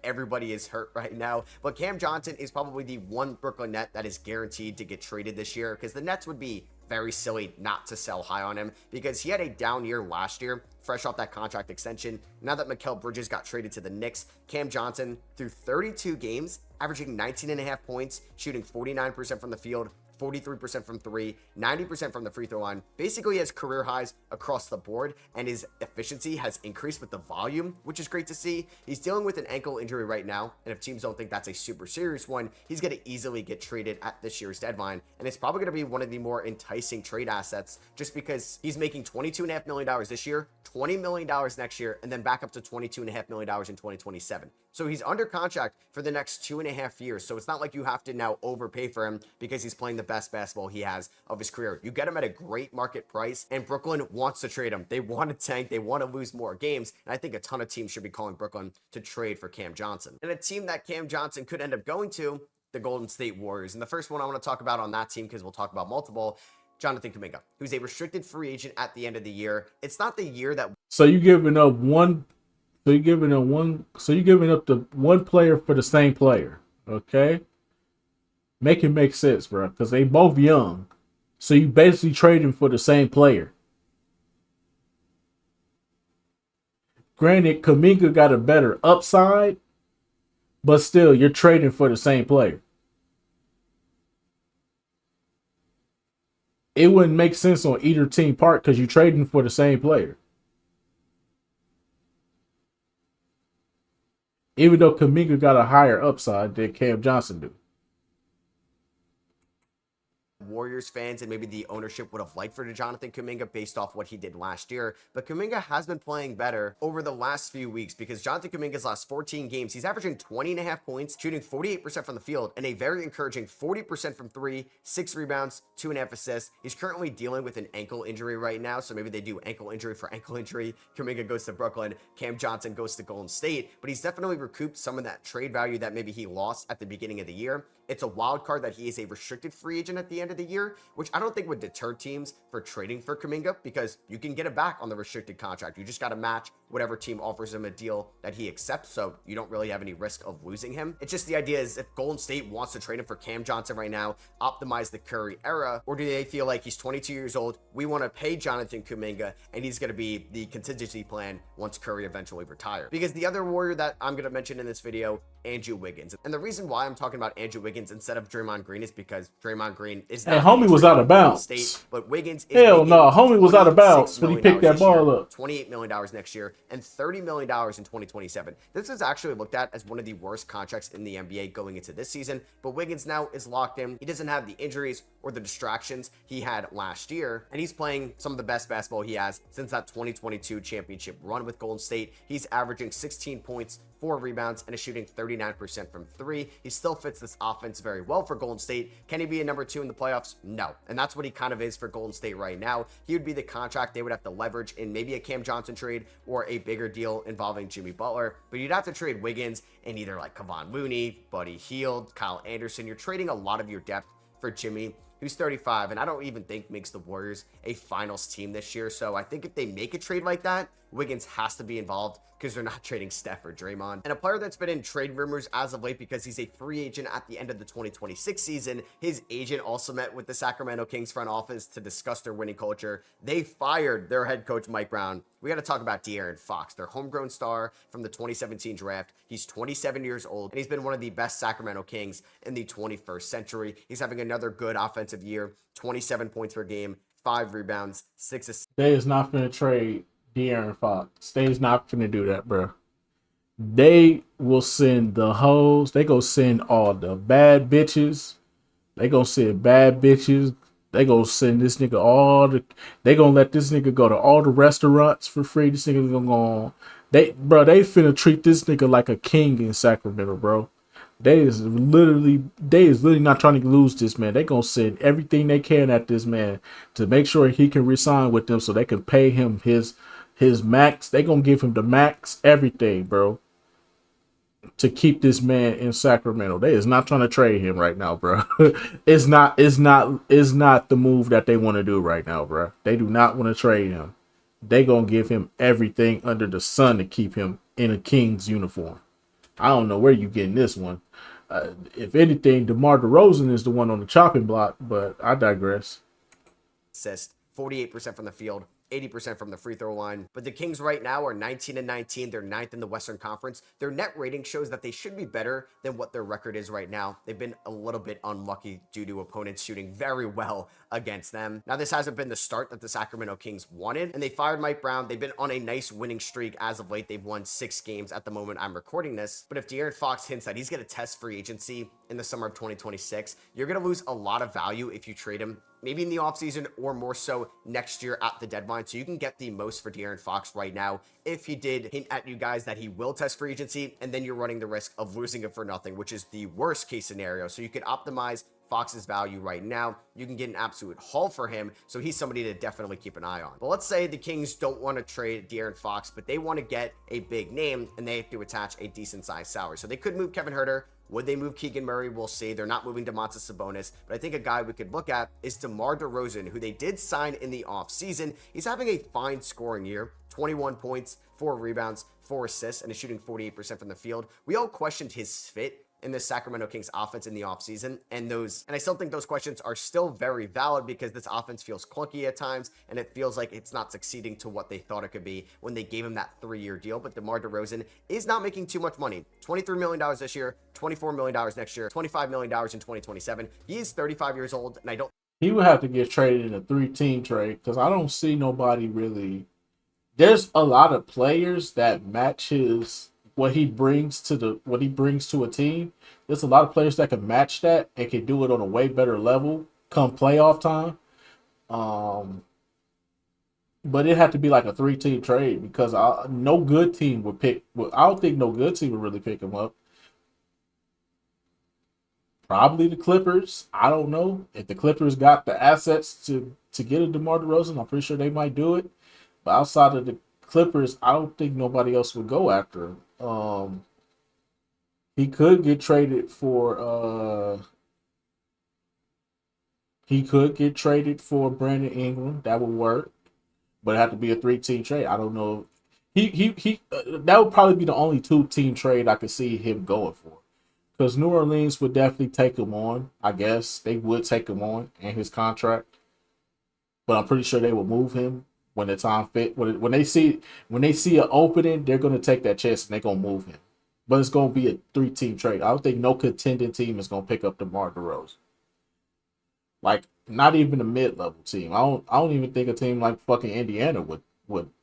Everybody is hurt right now, but Cam Johnson is probably the one Brooklyn Net that is guaranteed to get traded this year, because the Nets would be very silly not to sell high on him, because he had a down year last year, fresh off that contract extension. Now that Mikal Bridges got traded to the Knicks, Cam Johnson, through 32 games, averaging 19.5 points, shooting 49% from the field, 43% from three, 90% from the free throw line. Basically has career highs across the board, and his efficiency has increased with the volume, which is great to see. He's dealing with an ankle injury right now, and if teams don't think that's a super serious one, he's going to easily get traded at this year's deadline, and it's probably going to be one of the more enticing trade assets, just because he's making $22.5 million this year, $20 million next year, and then back up to $22.5 million in 2027. So he's under contract for the next 2.5 years. So it's not like you have to now overpay for him because he's playing the best basketball he has of his career. You get him at a great market price, and Brooklyn wants to trade him. They want to tank. They want to lose more games. And I think a ton of teams should be calling Brooklyn to trade for Cam Johnson. And a team that Cam Johnson could end up going to, the Golden State Warriors. And the first one I want to talk about on that team, because we'll talk about multiple, Jonathan Kuminga, who's a restricted free agent at the end of the year. It's not the year that... So you're giving up one... So you're giving up the one player for the same player, okay? Make it make sense, bro, because they both young. So you basically trading for the same player. Granted, Kuminga got a better upside, but still, you're trading for the same player. It wouldn't make sense on either team part because you're trading for the same player. Even though Kuminga got a higher upside than Cam Johnson do. Warriors fans and maybe the ownership would have liked for Jonathan Kuminga based off what he did last year, but Kuminga has been playing better over the last few weeks, because Jonathan Kuminga's last 14 games, he's averaging 20.5 points, shooting 48% from the field, and a very encouraging 40% from three, 6 rebounds, 2.5 assists. He's currently dealing with an ankle injury right now, so maybe they do ankle injury for ankle injury. Kuminga goes to Brooklyn, Cam Johnson goes to Golden State, but he's definitely recouped some of that trade value that maybe he lost at the beginning of the year. It's a wild card that he is a restricted free agent at the end of the year, which I don't think would deter teams for trading for Kuminga, because you can get it back on the restricted contract. You just got to match whatever team offers him a deal that he accepts, so you don't really have any risk of losing him. It's just the idea is, if Golden State wants to trade him for Cam Johnson right now, optimize the Curry era, or do they feel like he's 22 years old, we want to pay Jonathan Kuminga, and he's going to be the contingency plan once Curry eventually retires? Because the other Warrior that I'm going to mention in this video, Andrew Wiggins. And the reason why I'm talking about Andrew Wiggins instead of Draymond Green is because Draymond Green is not... And homie was out of bounds. State, but Wiggins is... Hell no, homie was out of bounds when he picked that ball up. $28 million next year and $30 million in 2027. This is actually looked at as one of the worst contracts in the NBA going into this season, but Wiggins now is locked in. He doesn't have the injuries or the distractions he had last year, and he's playing some of the best basketball he has since that 2022 championship run with Golden State. He's averaging 16 points, 4 rebounds, and is shooting 39% from three. He still fits this offense very well for Golden State. Can he be a number 2 in the playoffs? No. And that's what he kind of is for Golden State right now. He would be the contract they would have to leverage in maybe a Cam Johnson trade or a bigger deal involving Jimmy Butler. But you'd have to trade Wiggins and either like Kevon Looney, Buddy Hield, Kyle Anderson. You're trading a lot of your depth for Jimmy, who's 35, and I don't even think makes the Warriors a finals team this year. So I think if they make a trade like that, Wiggins has to be involved, because they're not trading Steph or Draymond. And a player that's been in trade rumors as of late because he's a free agent at the end of the 2026 season. His agent also met with the Sacramento Kings front office to discuss their winning culture. They fired their head coach, Mike Brown. We got to talk about De'Aaron Fox, their homegrown star from the 2017 draft. He's 27 years old, and he's been one of the best Sacramento Kings in the 21st century. He's having another good offensive year, 27 points per game, 5 rebounds, 6 assists. They is not going to trade De'Aaron Fox. They's not going to do that, bro. They will send the hoes. They go send all the bad bitches. They gonna send bad bitches. They gonna send this nigga all the. They gonna let this nigga go to all the restaurants for free. This nigga gonna go on. They finna treat this nigga like a king in Sacramento, bro. They is literally not trying to lose this man. They gonna send everything they can at this man to make sure he can resign with them so they can pay him his max. They gonna give him the max everything, bro, to keep this man in Sacramento. They is not trying to trade him right now, bro. It's not the move that they want to do right now, bro. They do not want to trade him. They gonna give him everything under the sun to keep him in a Kings uniform. I don't know where you getting this one. If anything, DeMar DeRozan is the one on the chopping block, but I digress. Assist, 48% from the field, 80% from the free throw line. But the Kings right now are 19-19. They're ninth in the Western Conference. Their net rating shows that they should be better than what their record is right now. They've been a little bit unlucky due to opponents shooting very well against them. Now, this hasn't been the start that the Sacramento Kings wanted, and they fired Mike Brown. They've been on a nice winning streak as of late. They've won 6 games at the moment I'm recording this. But if De'Aaron Fox hints that he's going to test free agency in the summer of 2026, you're going to lose a lot of value if you trade him maybe in the offseason or more so next year at the deadline. So you can get the most for De'Aaron Fox right now if he did hint at you guys that he will test free agency, and then you're running the risk of losing him for nothing, which is the worst case scenario. So you could optimize Fox's value right now. You can get an absolute haul for him, so he's somebody to definitely keep an eye on. But let's say the Kings don't want to trade De'Aaron Fox, but they want to get a big name, and they have to attach a decent sized salary. So they could move Kevin Huerter. Would they move Keegan Murray? We'll see. They're not moving Domantas Sabonis, but I think a guy we could look at is DeMar DeRozan, who they did sign in the offseason. He's having a fine scoring year, 21 points, 4 rebounds, 4 assists, and is shooting 48% from the field. We all questioned his fit in the Sacramento Kings offense in the offseason, and I still think those questions are still very valid because this offense feels clunky at times, and it feels like it's not succeeding to what they thought it could be when they gave him that 3-year deal. But DeMar DeRozan is not making too much money. $23 million this year, $24 million next year, $25 million in 2027. He is 35 years old, and I don't. He would have to get traded in a 3-team trade because I don't see nobody really. There's a lot of players that match what he brings to a team. There's a lot of players that can match that and can do it on a way better level come playoff time. But it had to be like a 3-team trade because no good team would pick. Well, I don't think no good team would really pick him up. Probably the Clippers. I don't know if the Clippers got the assets to get a DeMar DeRozan. I'm pretty sure they might do it. But outside of the Clippers, I don't think nobody else would go after him. He could get traded for Brandon Ingram. That would work, but it had to be a 3-team trade. I don't know. That would probably be the only 2-team trade I could see him going for, because New Orleans would definitely take him on. I guess they would take him on in his contract, but I'm pretty sure they will move him when the time fit. When they see an opening, they're gonna take that chance and they're gonna move him. But it's gonna be a 3-team trade. I don't think no contending team is gonna pick up DeMar DeRozan. Like not even a mid-level team. I don't even think a team like fucking Indiana would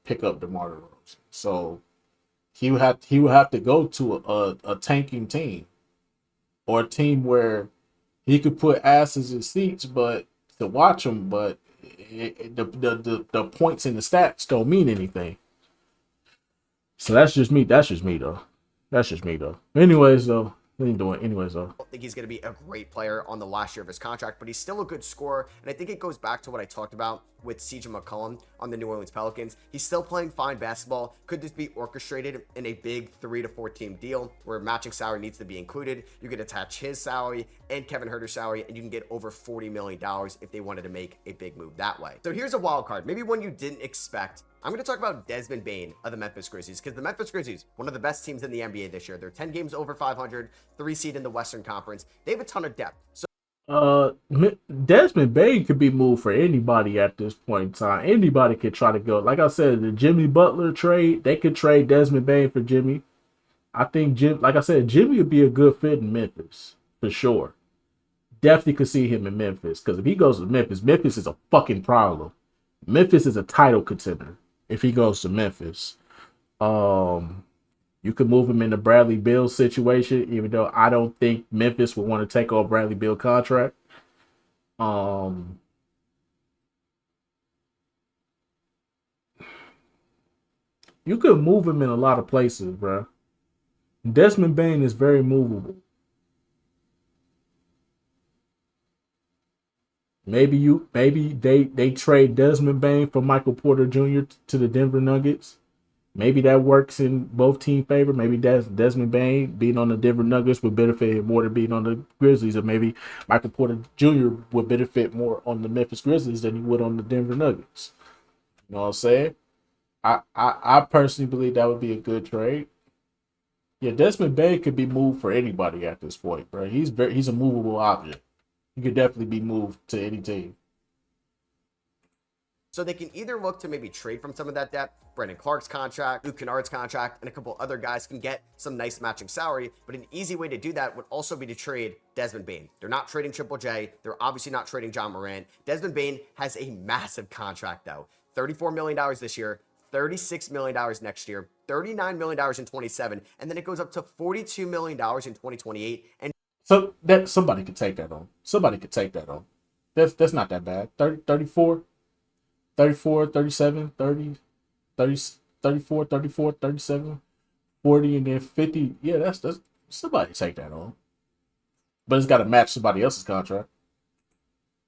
pick up DeMar DeRozan. So he would have to go to a tanking team or a team where he could put asses in seats, but to watch him, but the points in the stats don't mean anything. So that's just me though. Anyways though, I don't think he's going to be a great player on the last year of his contract, but he's still a good scorer. And I think it goes back to what I talked about with CJ McCollum on the New Orleans Pelicans. He's still playing fine basketball. Could this be orchestrated in a big 3 to 4 team deal where matching salary needs to be included? You could attach his salary and Kevin Huerter's salary, and you can get over $40 million if they wanted to make a big move that way. So here's a wild card, maybe one you didn't expect. I'm going to talk about Desmond Bane of the Memphis Grizzlies, because the Memphis Grizzlies, one of the best teams in the NBA this year. They're 10 games over 500, 3 seed in the Western Conference. They have a ton of depth. So Desmond Bane could be moved for anybody at this point in time. Anybody could try to go. Like I said, the Jimmy Butler trade, they could trade Desmond Bane for Jimmy. I think Jimmy would be a good fit in Memphis for sure. Definitely could see him in Memphis, because if he goes to Memphis is a fucking problem. Memphis is a title contender if he goes to Memphis. You could move him in the Bradley Beal situation, even though I don't think Memphis would want to take on Bradley Beal contract. Um, you could move him in a lot of places, bro. Desmond Bain is very movable. Maybe they trade Desmond Bain for Michael Porter Jr. to the Denver Nuggets. Maybe that works in both team favor. Maybe that's Desmond Bain being on the Denver Nuggets would benefit him more than being on the Grizzlies, or maybe Michael Porter Jr. would benefit more on the Memphis Grizzlies than he would on the Denver Nuggets. You know what I'm saying? I personally believe that would be a good trade. Yeah, Desmond Bain could be moved for anybody at this point, bro. He's a movable object. He could definitely be moved to any team. So they can either look to maybe trade from some of that depth, Brandon Clark's contract, Luke Kennard's contract, and a couple other guys can get some nice matching salary. But an easy way to do that would also be to trade Desmond Bain. They're not trading Triple J. They're obviously not trading John Morant. Desmond Bain has a massive contract, though. $34 million this year, $36 million next year, $39 million in 27, and then it goes up to $42 million in 2028. And so that somebody could take that on. Somebody could take that on. That's not that bad. 34, 34, 37, 30, 30, 34, 34, 37, 40, and then 50. Yeah, that's somebody take that on. But it's got to match somebody else's contract.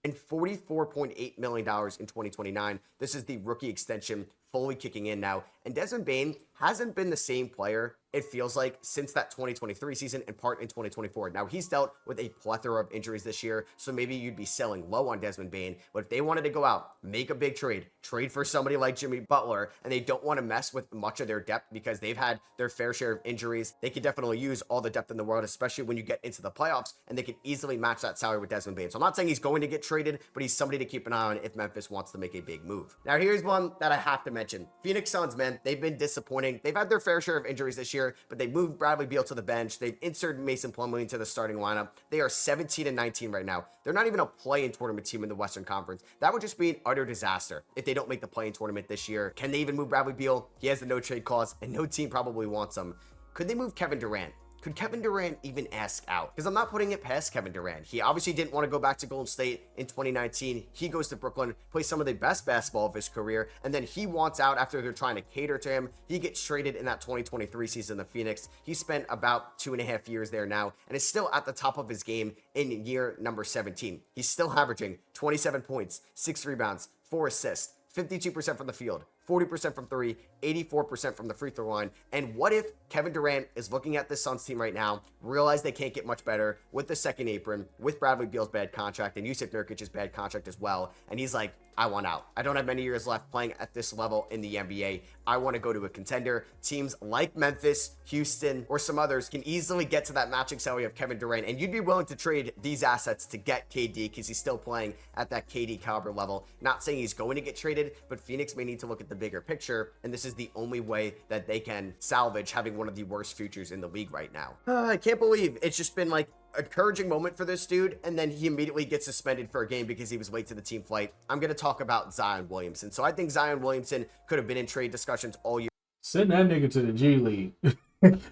And $44.8 million in 2029. This is the rookie extension fully kicking in now. And Desmond Bain hasn't been the same player, it feels like, since that 2023 season and part in 2024. Now, he's dealt with a plethora of injuries this year, so maybe you'd be selling low on Desmond Bain. But if they wanted to go out, make a big trade for somebody like Jimmy Butler, and they don't want to mess with much of their depth because they've had their fair share of injuries, they could definitely use all the depth in the world, especially when you get into the playoffs, and they can easily match that salary with Desmond Bain. So I'm not saying he's going to get traded, but he's somebody to keep an eye on if Memphis wants to make a big move. Now, here's one that I have to mention. Phoenix Suns, man, they've been disappointing. They've had their fair share of injuries this year, but they moved Bradley Beal to the bench. They've inserted Mason Plumlee into the starting lineup. They are 17-19 right now. They're not even a play-in tournament team in the Western Conference. That would just be an utter disaster if they don't make the play-in tournament this year. Can they even move Bradley Beal? He has the no-trade clause, and no team probably wants him. Could they move Kevin Durant? Could Kevin Durant even ask out? Because I'm not putting it past Kevin Durant. He obviously didn't want to go back to Golden State in 2019. He goes to Brooklyn, plays some of the best basketball of his career, and then he wants out after they're trying to cater to him. He gets traded in that 2023 season in Phoenix. He spent about 2.5 years there now and is still at the top of his game in year number 17. He's still averaging 27 points, 6 rebounds, 4 assists, 52% from the field, 40% from three, 84% from the free throw line. And what if Kevin Durant is looking at this Suns team right now, realize they can't get much better with the second apron, with Bradley Beal's bad contract and Jusuf Nurkic's bad contract as well, and he's like, I want out. I don't have many years left playing at this level in the NBA. I want to go to a contender. Teams like Memphis, Houston, or some others can easily get to that matching salary of Kevin Durant, and you'd be willing to trade these assets to get KD because he's still playing at that KD caliber level. Not saying he's going to get traded, but Phoenix may need to look at the bigger picture, and this is the only way that they can salvage having one of the worst futures in the league right now. I can't believe it's just been like encouraging moment for this dude, and then he immediately gets suspended for a game because he was late to the team flight. I'm going to talk about Zion Williamson. So I think Zion Williamson could have been in trade discussions all year. Send that nigga to the G League.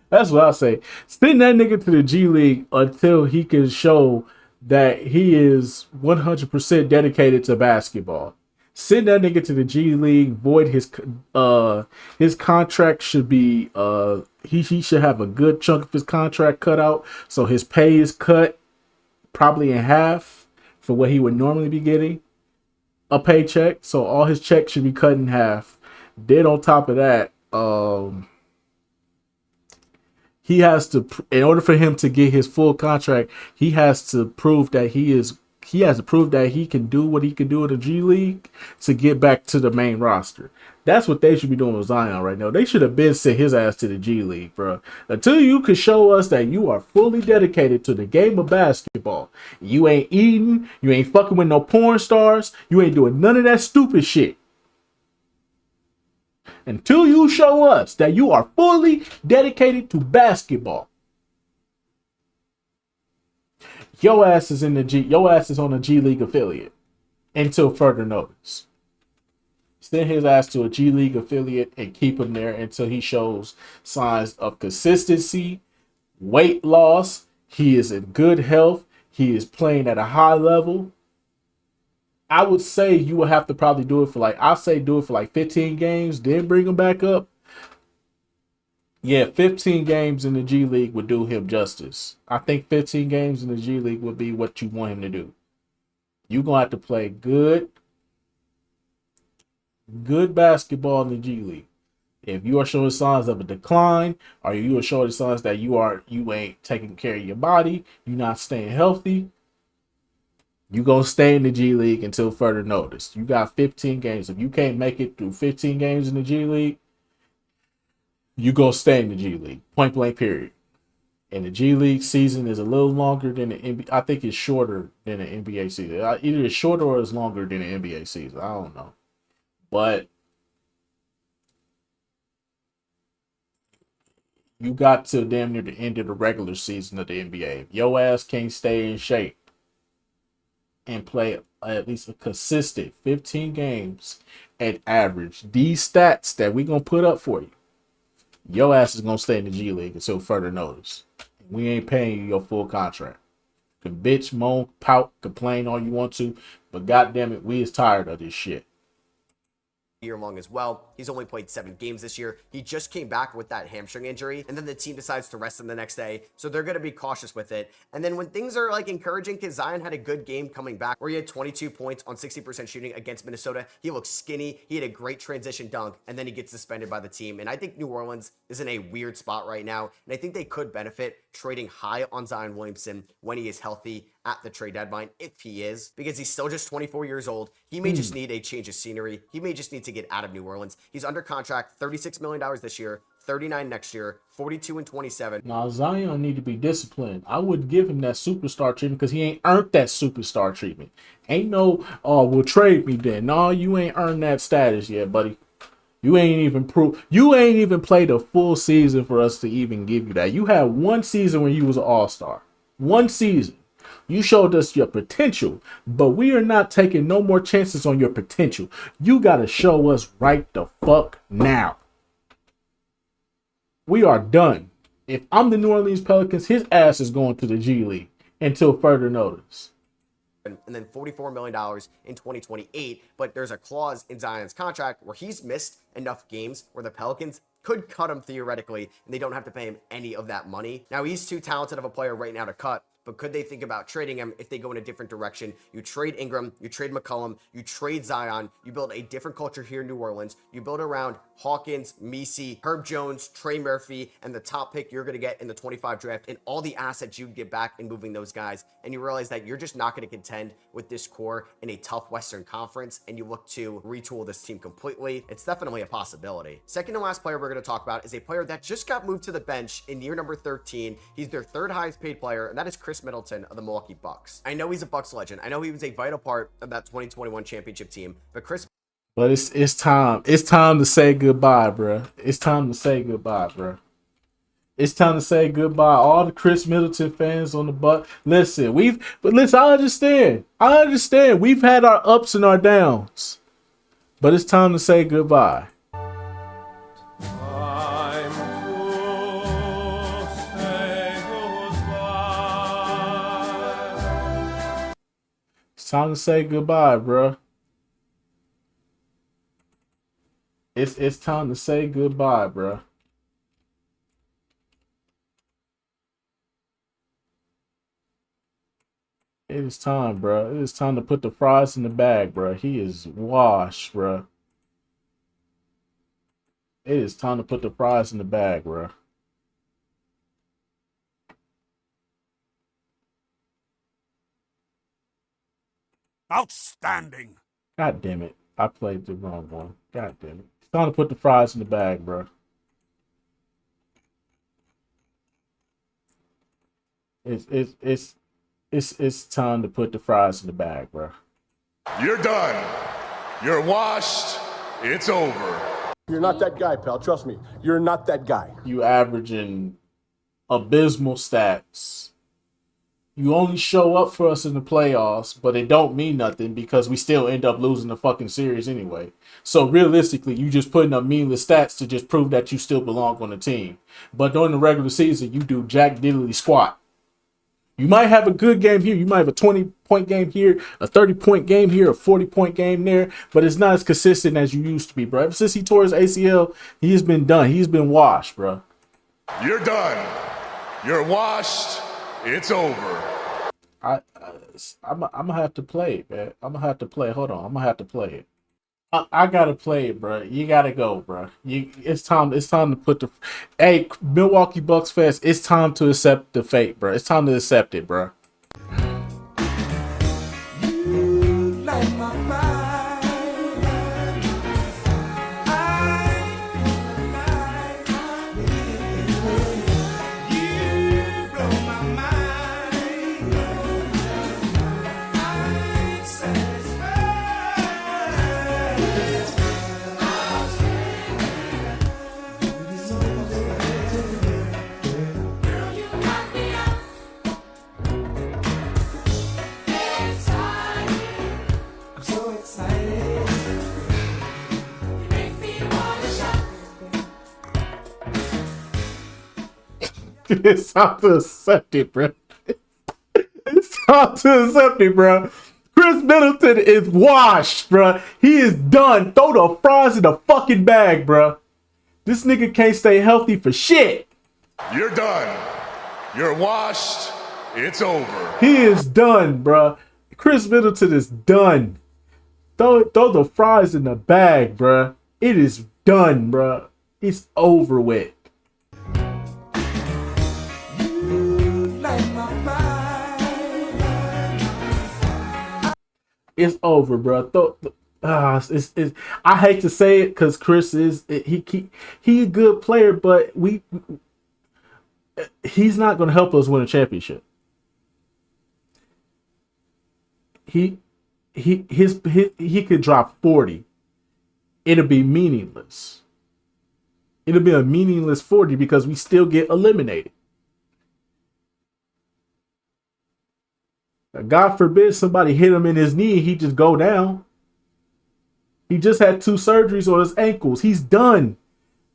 That's what I say. Send that nigga to the G League until he can show that he is 100% dedicated to basketball. Send that nigga to the G League. Void his contract should be he should have a good chunk of his contract cut out, so his pay is cut probably in half for what he would normally be getting a paycheck. So all his checks should be cut in half. Then on top of that, he has to, in order for him to get his full contract, he has to prove that he has to prove that he can do what he can do in the G League to get back to the main roster. That's what they should be doing with Zion right now. They should have been sent his ass to the G League, bro. Until you can show us that you are fully dedicated to the game of basketball. You ain't eating, you ain't fucking with no porn stars, you ain't doing none of that stupid shit. Until you show us that you are fully dedicated to basketball, your ass is on a G League affiliate until further notice. Send his ass to a G League affiliate and keep him there until he shows signs of consistency, weight loss. He is in good health. He is playing at a high level. I would say you would have to probably do it for like 15 games, then bring him back up. Yeah, 15 games in the G League would do him justice. I think 15 games in the G League would be what you want him to do. You're going to have to play good basketball in the G League. If you are showing signs of a decline, or you are showing signs that you ain't taking care of your body, you're not staying healthy, you gonna stay in the G League until further notice. You got 15 games. If you can't make it through 15 games in the G League, you gonna stay in the G League. Point blank period. And the G League season is a little longer than the NBA. I think it's shorter than the NBA season. Either it's shorter or it's longer than the NBA season. I don't know. But you got to damn near the end of the regular season of the NBA. If your ass can't stay in shape and play at least a consistent 15 games and average these stats that we going to put up for you, your ass is going to stay in the G League until further notice. We ain't paying you your full contract. You can bitch, moan, pout, complain all you want to, but goddamn it, we is tired of this shit. Year long as well. He's only played 7 games this year. He just came back with that hamstring injury, and then the team decides to rest him the next day, so they're going to be cautious with it. And then when things are like encouraging, because Zion had a good game coming back where he had 22 points on 60% shooting against Minnesota. He looked skinny. He had a great transition dunk, and then he gets suspended by the team. And I think New Orleans is in a weird spot right now, and I think they could benefit trading high on Zion Williamson when he is healthy at the trade deadline, if he is, because he's still just 24 years old. He may just need a change of scenery. He may just need to get out of New Orleans. He's under contract, $36 million this year, 39 next year, 42 and 27. Now, Zion need to be disciplined. I wouldn't give him that superstar treatment because he ain't earned that superstar treatment. Ain't no, oh, well, trade me then. No, you ain't earned that status yet, buddy. You ain't even played a full season for us to even give you that. You had one season when you was an all-star. One season. You showed us your potential, but we are not taking no more chances on your potential. You got to show us right the fuck now. We are done. If I'm the New Orleans Pelicans, his ass is going to the G League until further notice. And then $44 million in 2028. But there's a clause in Zion's contract where he's missed enough games where the Pelicans could cut him theoretically, and they don't have to pay him any of that money. Now, he's too talented of a player right now to cut, but could they think about trading him if they go in a different direction? You trade Ingram, you trade McCollum, you trade Zion, you build a different culture here in New Orleans, you build around Hawkins, Messi, Herb Jones, Trey Murphy, and the top pick you're going to get in the 25 draft, and all the assets you get back in moving those guys, and you realize that you're just not going to contend with this core in a tough Western Conference, and you look to retool this team completely. It's definitely a possibility. Second to last player we're going to talk about is a player that just got moved to the bench in year number 13. He's their third highest paid player, and that is Chris Middleton of the Milwaukee Bucks. I know he's a Bucks legend. I know he was a vital part of that 2021 championship team, but it's time. It's time to say goodbye, bro. It's time to say goodbye, bro. It's time to say goodbye. All the Chris Middleton fans on the Bucks. Listen, I understand. We've had our ups and our downs, but it's time to say goodbye. It's time to say goodbye, bro. It's time to say goodbye, bro. It is time, bro. It is time to put the fries in the bag, bro. He is washed, bro. It is time to put the fries in the bag, bro. Outstanding. God damn it. I played the wrong one. God damn it. It's time to put the fries in the bag, bro. It's time to put the fries in the bag, bro. You're done. You're washed. It's over. You're not that guy, pal. Trust me. You're not that guy. You averaging abysmal stats. You only show up for us in the playoffs, but it don't mean nothing because we still end up losing the fucking series anyway. So realistically, you just putting up meaningless stats to just prove that you still belong on the team. But during the regular season, you do jack diddly squat. You might have a good game here. You might have a 20-point game here, a 30-point game here, a 40-point game there, but it's not as consistent as you used to be, bro. Ever since he tore his ACL, he has been done. He's been washed, bro. You're done. You're washed. It's over. I'm gonna have to play it, man. I'm gonna have to play. Hold on, I'm gonna have to play it. I gotta play it, bro. You gotta go, bro. It's time. It's time to put the. Hey, Milwaukee Bucks fans, it's time to accept the fate, bro. It's time to accept it, bro. It's time to accept it, bro. It's time to accept it, bro. Chris Middleton is washed, bro. He is done. Throw the fries in the fucking bag, bro. This nigga can't stay healthy for shit. You're done. You're washed. It's over. He is done, bro. Chris Middleton is done. Throw the fries in the bag, bro. It is done, bro. It's over with. It's over, bro. I hate to say it because Chris is he a good player, but he's not going to help us win a championship. He could drop 40. It'll be meaningless. It'll be a meaningless 40 because we still get eliminated. God forbid somebody hit him in his knee and he just go down. He just had 2 surgeries on his ankles. He's done.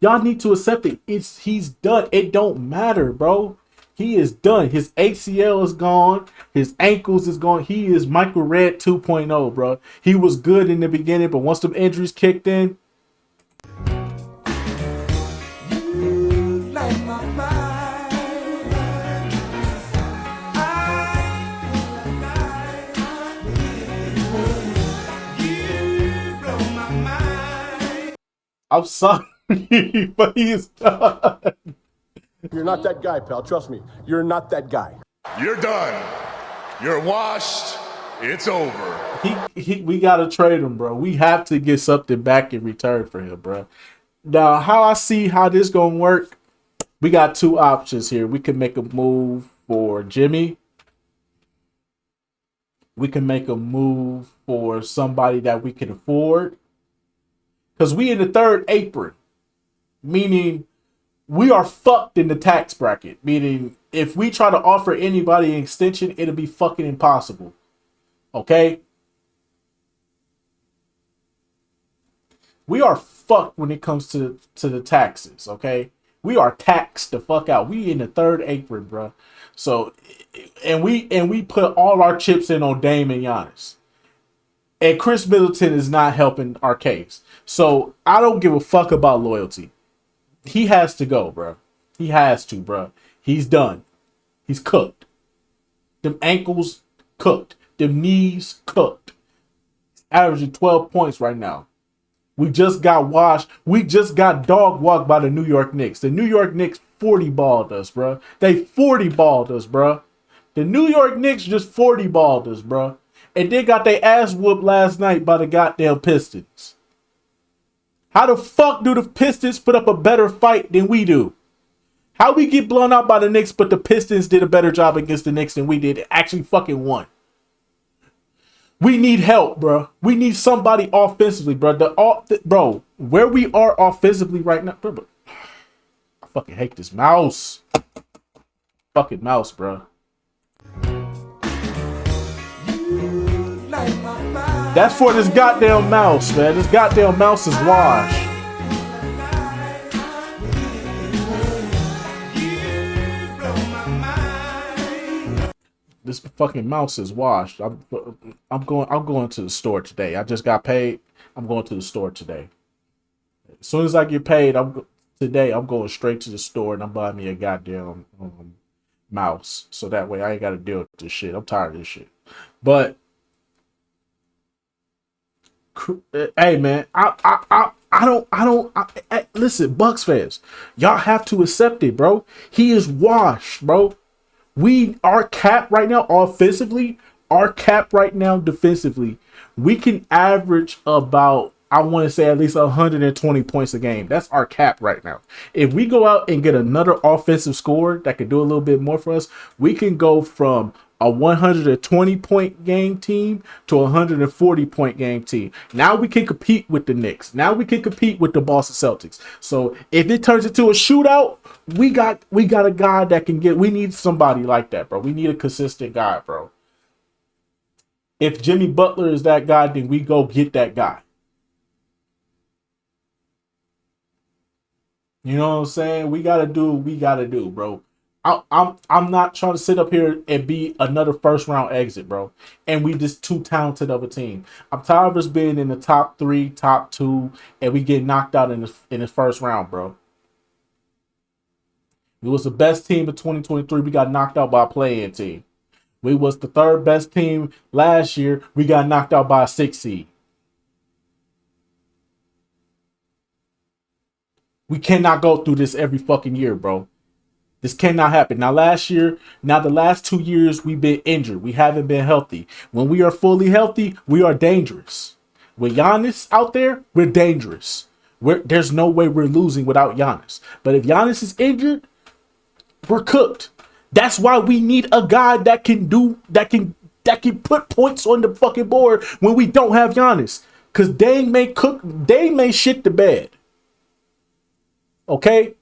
Y'all need to accept it. He's done. It don't matter, bro. He is done. His ACL is gone. His ankles is gone. He is Michael Redd 2.0, bro. He was good in the beginning, but once them injuries kicked in, I'm sorry, but he's done. You're not that guy, pal. Trust me. You're not that guy. You're done. You're washed. It's over. We gotta trade him, bro. We have to get something back in return for him, bro. Now, how I see how this gonna work, we got 2 options here. We can make a move for Jimmy. We can make a move for somebody that we can afford. Because we in the 3rd apron, meaning we are fucked in the tax bracket. Meaning if we try to offer anybody an extension, it'll be fucking impossible. Okay? We are fucked when it comes to the taxes, okay? We are taxed the fuck out. We in the 3rd apron, bro. So, and we put all our chips in on Dame and Giannis. And Chris Middleton is not helping our case. So I don't give a fuck about loyalty. He has to go, bro. He has to, bro. He's done. He's cooked. Them ankles cooked. Them knees cooked. He's averaging 12 points right now. We just got washed. We just got dog walked by the New York Knicks. The New York Knicks 40 balled us, bro. They 40 balled us, bro. The New York Knicks just 40 balled us, bro. And they got their ass whooped last night by the goddamn Pistons. How the fuck do the Pistons put up a better fight than we do? How we get blown out by the Knicks, but the Pistons did a better job against the Knicks than we did? Actually fucking won. We need help, bro. We need somebody offensively, bro. Bro, where we are offensively right now, bro. I fucking hate this mouse. Fucking mouse, bro. That's for this goddamn mouse, man. This goddamn mouse is washed. This fucking mouse is washed. I'm going to the store today. I just got paid. I'm going to the store today. As soon as I get paid, I'm going straight to the store and I'm buying me a goddamn mouse. So that way I ain't got to deal with this shit. I'm tired of this shit. But hey man, listen, Bucks fans, y'all have to accept it, bro. He is washed, bro. We are capped right now offensively, our cap right now defensively. We can average about, I want to say, at least 120 points a game. That's our cap right now. If we go out and get another offensive scorer that could do a little bit more for us, we can go from a 120 point game team to a 140 point game team. Now we can compete with the Knicks. Now we can compete with the Boston Celtics. So if it turns into a shootout, we got a guy that can get. We need somebody like that, bro. We need a consistent guy, bro. If Jimmy Butler is that guy, then we go get that guy. You know what I'm saying? We gotta do what we gotta do, bro. I'm not trying to sit up here and be another first round exit, bro. And we just too talented of a team. I'm tired of us being in the top 3, top 2, and we get knocked out in the first round, bro. We was the best team in 2023. We got knocked out by a play-in team. We was the 3rd best team last year. We got knocked out by a 6 seed. We cannot go through this every fucking year, bro. This cannot happen. Now, the last 2 years, we've been injured. We haven't been healthy. When we are fully healthy, we are dangerous. With Giannis out there, we're dangerous. There's no way we're losing without Giannis. But if Giannis is injured, we're cooked. That's why we need a guy that can put points on the fucking board when we don't have Giannis. Because Dame may shit the bed. Okay?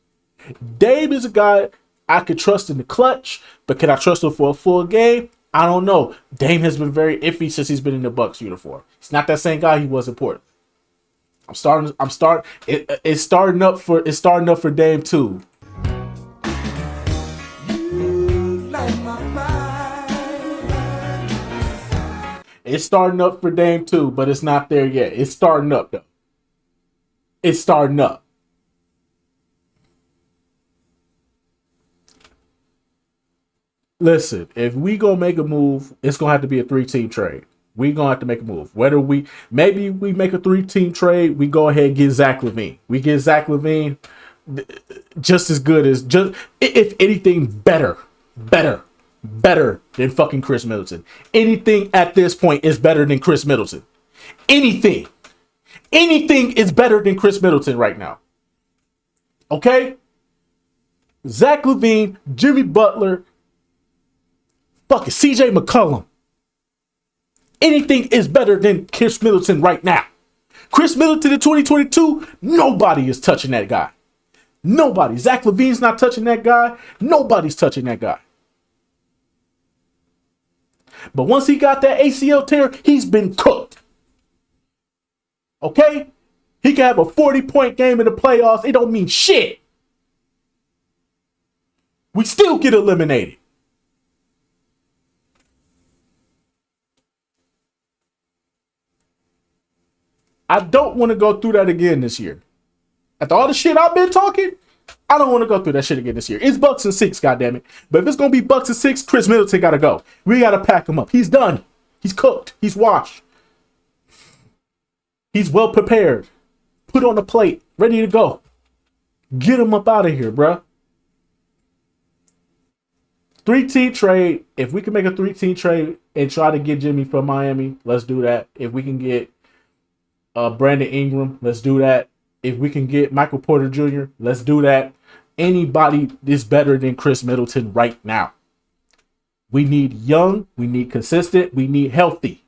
Dame is a guy I could trust in the clutch, but can I trust him for a full game? I don't know. Dame has been very iffy since he's been in the Bucks uniform. He's not that same guy he was in Portland. It's starting up for Dame too. It's starting up for Dame too, but it's not there yet. It's starting up though. It's starting up. Listen, if we gonna make a move, it's gonna have to be a 3-team trade. We gonna have to make a move. Maybe we make a 3-team trade, we go ahead and get Zach LaVine. We get Zach LaVine just as good as, just if anything, better than fucking Chris Middleton. Anything at this point is better than Chris Middleton. Anything is better than Chris Middleton right now. Okay? Zach LaVine, Jimmy Butler, fucking CJ McCollum. Anything is better than Chris Middleton right now. Chris Middleton in 2022, nobody is touching that guy. Nobody. Zach LaVine's not touching that guy. Nobody's touching that guy. But once he got that ACL tear, he's been cooked. Okay? He can have a 40-point game in the playoffs. It don't mean shit. We still get eliminated. I don't want to go through that again this year. After all the shit I've been talking, I don't want to go through that shit again this year. It's Bucks and 6, goddammit. But if it's going to be Bucks and 6, Chris Middleton got to go. We got to pack him up. He's done. He's cooked. He's washed. He's well prepared. Put on the plate. Ready to go. Get him up out of here, bruh. 3-team trade. If we can make a 3-team trade and try to get Jimmy from Miami, let's do that. If we can get Brandon Ingram, let's do that. If we can get Michael Porter Jr., let's do that. Anybody is better than Chris Middleton right now. We need young, we need consistent, we need healthy.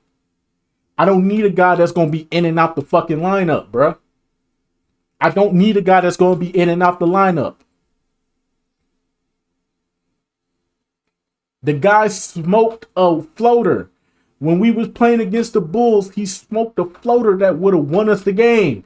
I don't need a guy that's going to be in and out the fucking lineup, bruh. I don't need a guy that's going to be in and out the lineup. The guy smoked a floater When we was playing against the Bulls, he smoked a floater that would have won us the game.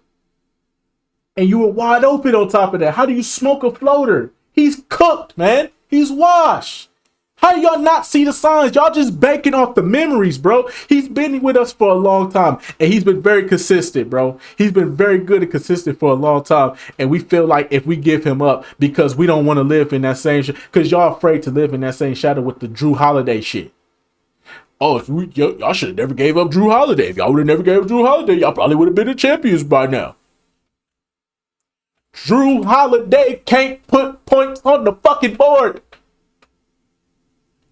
And you were wide open on top of that. How do you smoke a floater? He's cooked, man. He's washed. How do y'all not see the signs? Y'all just banking off the memories, bro. He's been with us for a long time, and he's been very consistent, bro. He's been very good and consistent for a long time, and we feel like if we give him up because we don't want to live in that same shit, because y'all afraid to live in that same shadow with the Drew Holiday shit. Oh, y'all should have never gave up Drew Holiday. If y'all would have never gave up Drew Holiday, y'all probably would have been the champions by now. Drew Holiday can't put points on the fucking board.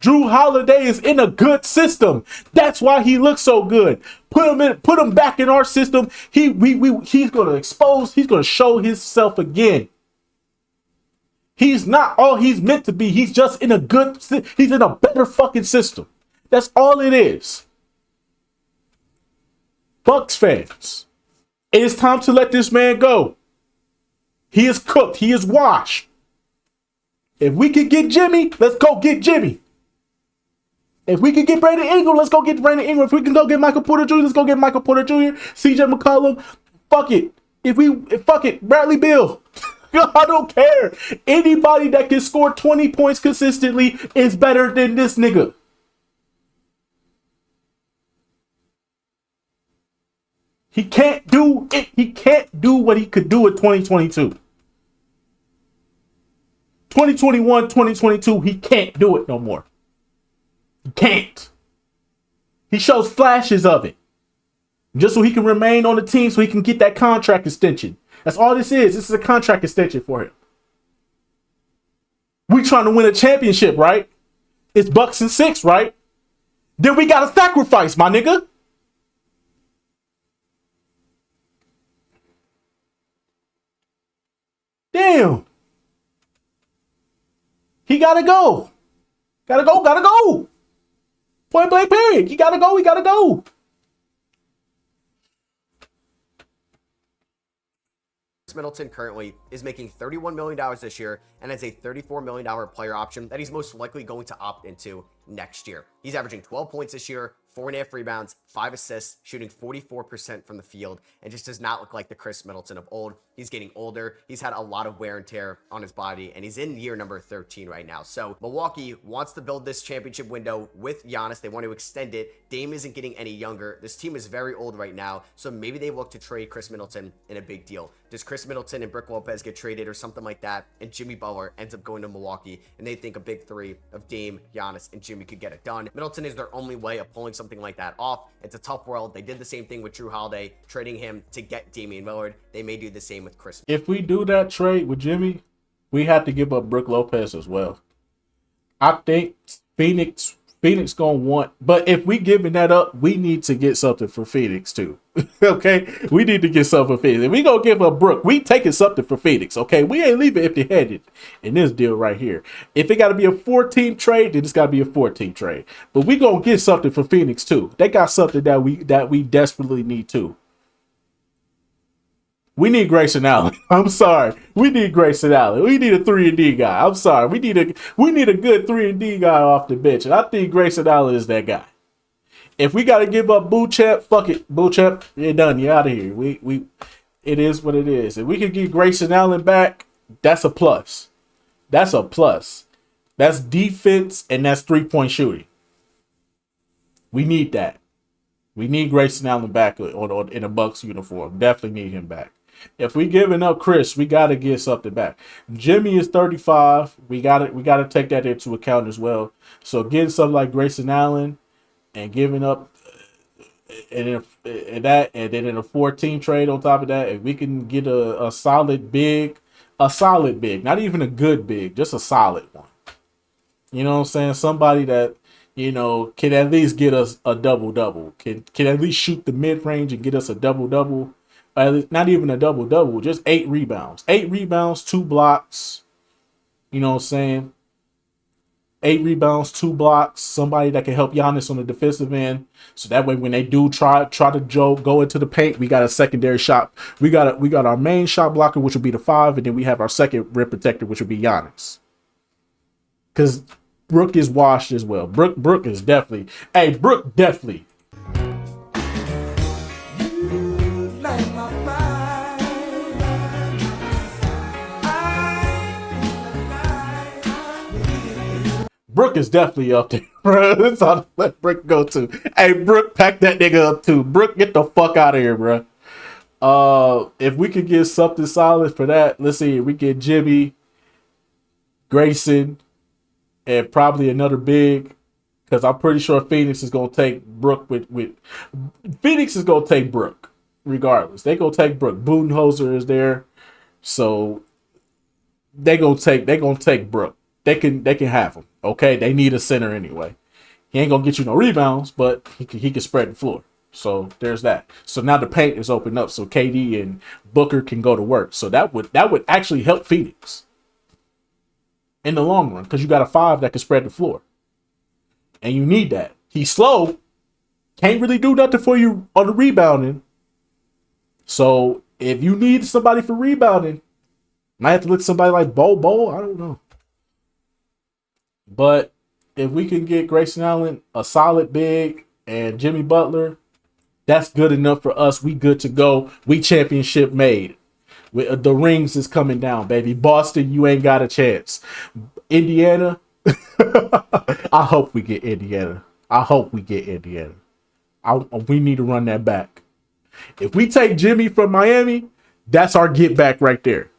Drew Holiday is in a good system. That's why he looks so good. Put him back in our system. He's gonna expose, he's gonna show himself again. He's not all he's meant to be. He's just in a he's in a better fucking system. That's all it is. Bucks fans, it is time to let this man go. He is cooked. He is washed. If we could get Jimmy, let's go get Jimmy. If we could get Brandon Ingram, let's go get Brandon Ingram. If we can go get Michael Porter Jr., let's go get Michael Porter Jr. CJ McCollum, fuck it. Fuck it, Bradley Beal. I don't care. Anybody that can score 20 points consistently is better than this nigga. He can't do it. He can't do what he could do in 2022. 2021, 2022, he can't do it no more. He can't. He shows flashes of it. Just so he can remain on the team so he can get that contract extension. That's all this is. This is a contract extension for him. We trying to win a championship, right? It's Bucks and 6, right? Then we got to sacrifice, my nigga. Damn. He gotta go. Gotta go. Point blank period. He gotta go. Middleton currently is making $31 million this year and has a $34 million player option that he's most likely going to opt into next year. He's averaging 12 points this year, 4.5 rebounds, 5 assists, shooting 44% from the field, and just does not look like the Chris Middleton of old. He's getting older. He's had a lot of wear and tear on his body, and he's in year number 13 right now. So Milwaukee wants to build this championship window with Giannis. They want to extend it. Dame isn't getting any younger. This team is very old right now, so maybe they look to trade Chris Middleton in a big deal. Does Chris Middleton and Brook Lopez get traded or something like that, and Jimmy Butler ends up going to Milwaukee, and they think a big three of Dame, Giannis, and Jimmy could get it done? Middleton is their only way of pulling something like that off. It's a tough world. They did the same thing with Drew Holiday, trading him to get Damian Lillard. They may do the same with Chris. If we do that trade with Jimmy, we have to give up Brook Lopez as well. I think Phoenix gonna want, but if we giving that up, we need to get something for Phoenix too. Okay, we need to get something for Phoenix. If we gonna give up Brook, we taking something for Phoenix. Okay, we ain't leaving empty-handed in this deal right here. If it got to be a 4-team trade, then it's got to be a 4-team trade. But we gonna get something for Phoenix too. They got something that we desperately need too. We need Grayson Allen. I'm sorry. We need Grayson Allen. We need a 3-and-D guy. I'm sorry. We need a good 3-and-D guy off the bench. And I think Grayson Allen is that guy. If we got to give up Bouchamp, fuck it. Bouchamp, you're done. You're out of here. It is what it is. If we can get Grayson Allen back, that's a plus. That's a plus. That's defense and that's 3-point shooting. We need that. We need Grayson Allen back in a Bucks uniform. Definitely need him back. If we giving up Chris, we gotta get something back. Jimmy is 35. We gotta take that into account as well. So getting something like Grayson Allen and giving up and then in a 4-team trade on top of that, if we can get a solid big, not even a good big, just a solid one. You know what I'm saying? Somebody that, you know, can at least get us a double-double. Can at least shoot the mid-range and get us a double-double. Not even a double-double, just 8 rebounds. 8 rebounds, 2 blocks. You know what I'm saying? 8 rebounds, 2 blocks. Somebody that can help Giannis on the defensive end. So that way when they do try to go into the paint, we got a secondary shot. We got our main shot blocker, which will be the 5, and then we have our second rim protector, which will be Giannis. Because Brook is washed as well. Brook is definitely. Hey, Brook definitely. Brook is definitely up there, bro. That's all to let Brook go to. Hey, Brook, pack that nigga up too. Brook, get the fuck out of here, bro. If we could get something solid for that, let's see. We get Jimmy, Grayson, and probably another big. Because I'm pretty sure Phoenix is gonna take Brook with Phoenix is gonna take Brook regardless. They gonna take Brook. Budenholzer is there, so they gonna take Brook. They can have him. Okay, they need a center anyway. He ain't gonna get you no rebounds, but he can spread the floor. So there's that. So now the paint is opened up, so KD and Booker can go to work. So that would actually help Phoenix in the long run because you got a 5 that can spread the floor. And you need that. He's slow. Can't really do nothing for you on the rebounding. So if you need somebody for rebounding, might have to look at somebody like Bo. I don't know. But if we can get Grayson Allen, a solid big, and Jimmy Butler, that's good enough for us. We good to go. We championship made. The rings is coming down, baby. Boston, you ain't got a chance. Indiana, I hope we get Indiana. We need to run that back. If we take Jimmy from Miami, that's our get back right there.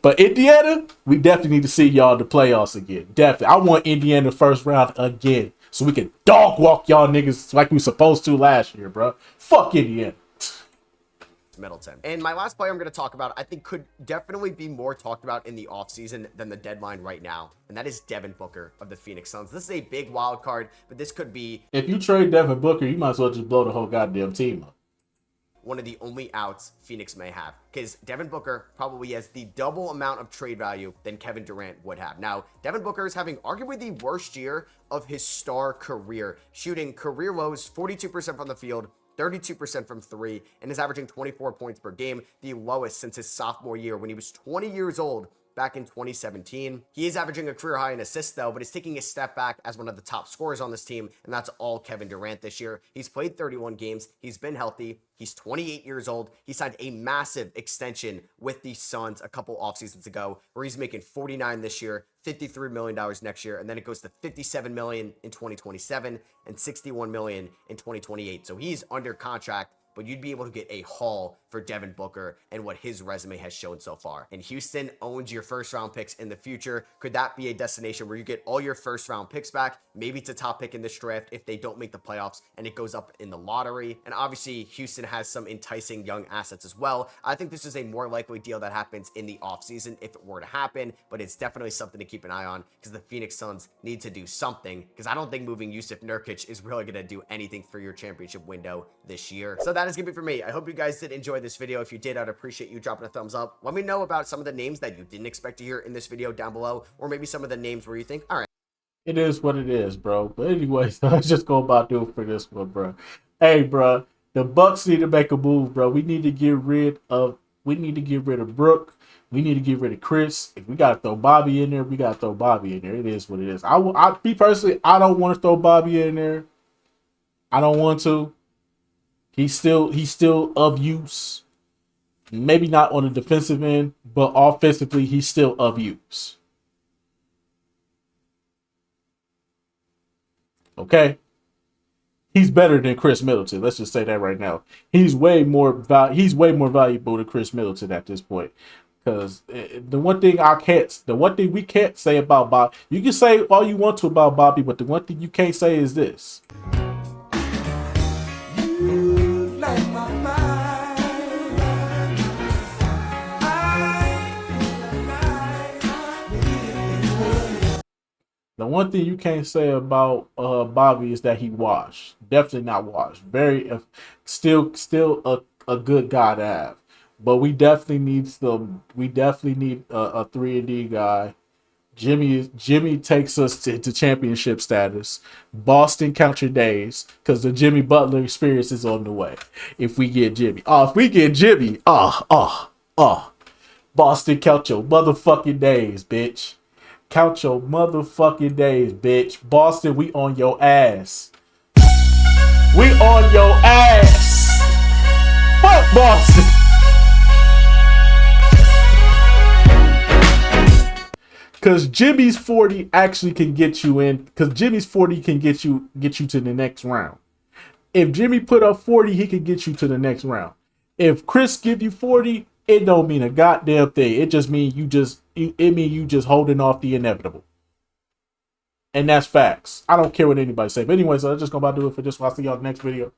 But Indiana, we definitely need to see y'all in the playoffs again. Definitely. I want Indiana first round again so we can dog walk y'all niggas like we supposed to last year, bro. Fuck Indiana. Middleton. And my last player I'm going to talk about, I think could definitely be more talked about in the offseason than the deadline right now. And that is Devin Booker of the Phoenix Suns. This is a big wild card, but this could be... If you trade Devin Booker, you might as well just blow the whole goddamn team up. One of the only outs Phoenix may have, because Devin Booker probably has the double amount of trade value than Kevin Durant would have. Now, Devin Booker is having arguably the worst year of his star career, shooting career lows 42% from the field, 32% from 3, and is averaging 24 points per game, the lowest since his sophomore year when he was 20 years old back in 2017. He is averaging a career high in assists though, but is taking a step back as one of the top scorers on this team, and that's all Kevin Durant this year. He's played 31 games. He's been healthy. He's 28 years old. He signed a massive extension with the Suns a couple off seasons ago, where he's making $49 this year, $53 million next year, and then it goes to $57 million in 2027 and $61 million in 2028. So he's under contract, but you'd be able to get a haul for Devin Booker and what his resume has shown so far. And Houston owns your first round picks in the future. Could that be a destination where you get all your first round picks back? Maybe it's a top pick in this draft if they don't make the playoffs and it goes up in the lottery. And obviously Houston has some enticing young assets as well. I think this is a more likely deal that happens in the offseason if it were to happen, but it's definitely something to keep an eye on because the Phoenix Suns need to do something, because I don't think moving Jusuf Nurkic is really going to do anything for your championship window this year. So that is going to be for me. I hope you guys did enjoy this video. If you did, I'd appreciate you dropping a thumbs up. Let me know about some of the names that you didn't expect to hear in this video down below, or maybe some of the names where you think, all right. It is what it is, bro. But anyways, let's just go about doing for this one, bro. Hey, bro, the Bucks need to make a move, bro. We need to get rid of Brook. We need to get rid of Chris. If we gotta throw Bobby in there, we gotta throw Bobby in there. It is what it is. Me personally, I don't want to throw Bobby in there. I don't want to. He's still of use. Maybe not on the defensive end, but offensively, he's still of use. Okay? He's better than Chris Middleton. Let's just say that right now. He's way more valuable than Chris Middleton at this point. Because the one thing we can't say about Bob, you can say all you want to about Bobby, but the one thing you can't say is this. The one thing you can't say about Bobby is that he washed. Definitely not washed. Very still a good guy to have. But we definitely need a 3-and-D guy. Jimmy takes us to championship status. Boston, count your days, because the Jimmy Butler experience is on the way. If we get Jimmy. Boston, count your motherfucking days, bitch. Count your motherfucking days, bitch. Boston, we on your ass. We on your ass. Fuck Boston. Because Jimmy's 40 actually can get you in. Because Jimmy's 40 can get you to the next round. If Jimmy put up 40, he can get you to the next round. If Chris give you 40, it don't mean a goddamn thing. It just means you just holding off the inevitable. And that's facts. I don't care what anybody say. But anyway, so that's just gonna about do it for this one. I'll see y'all next video.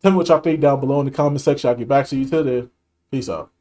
Tell me what y'all think down below in the comment section. I'll get back to you till then. Peace out.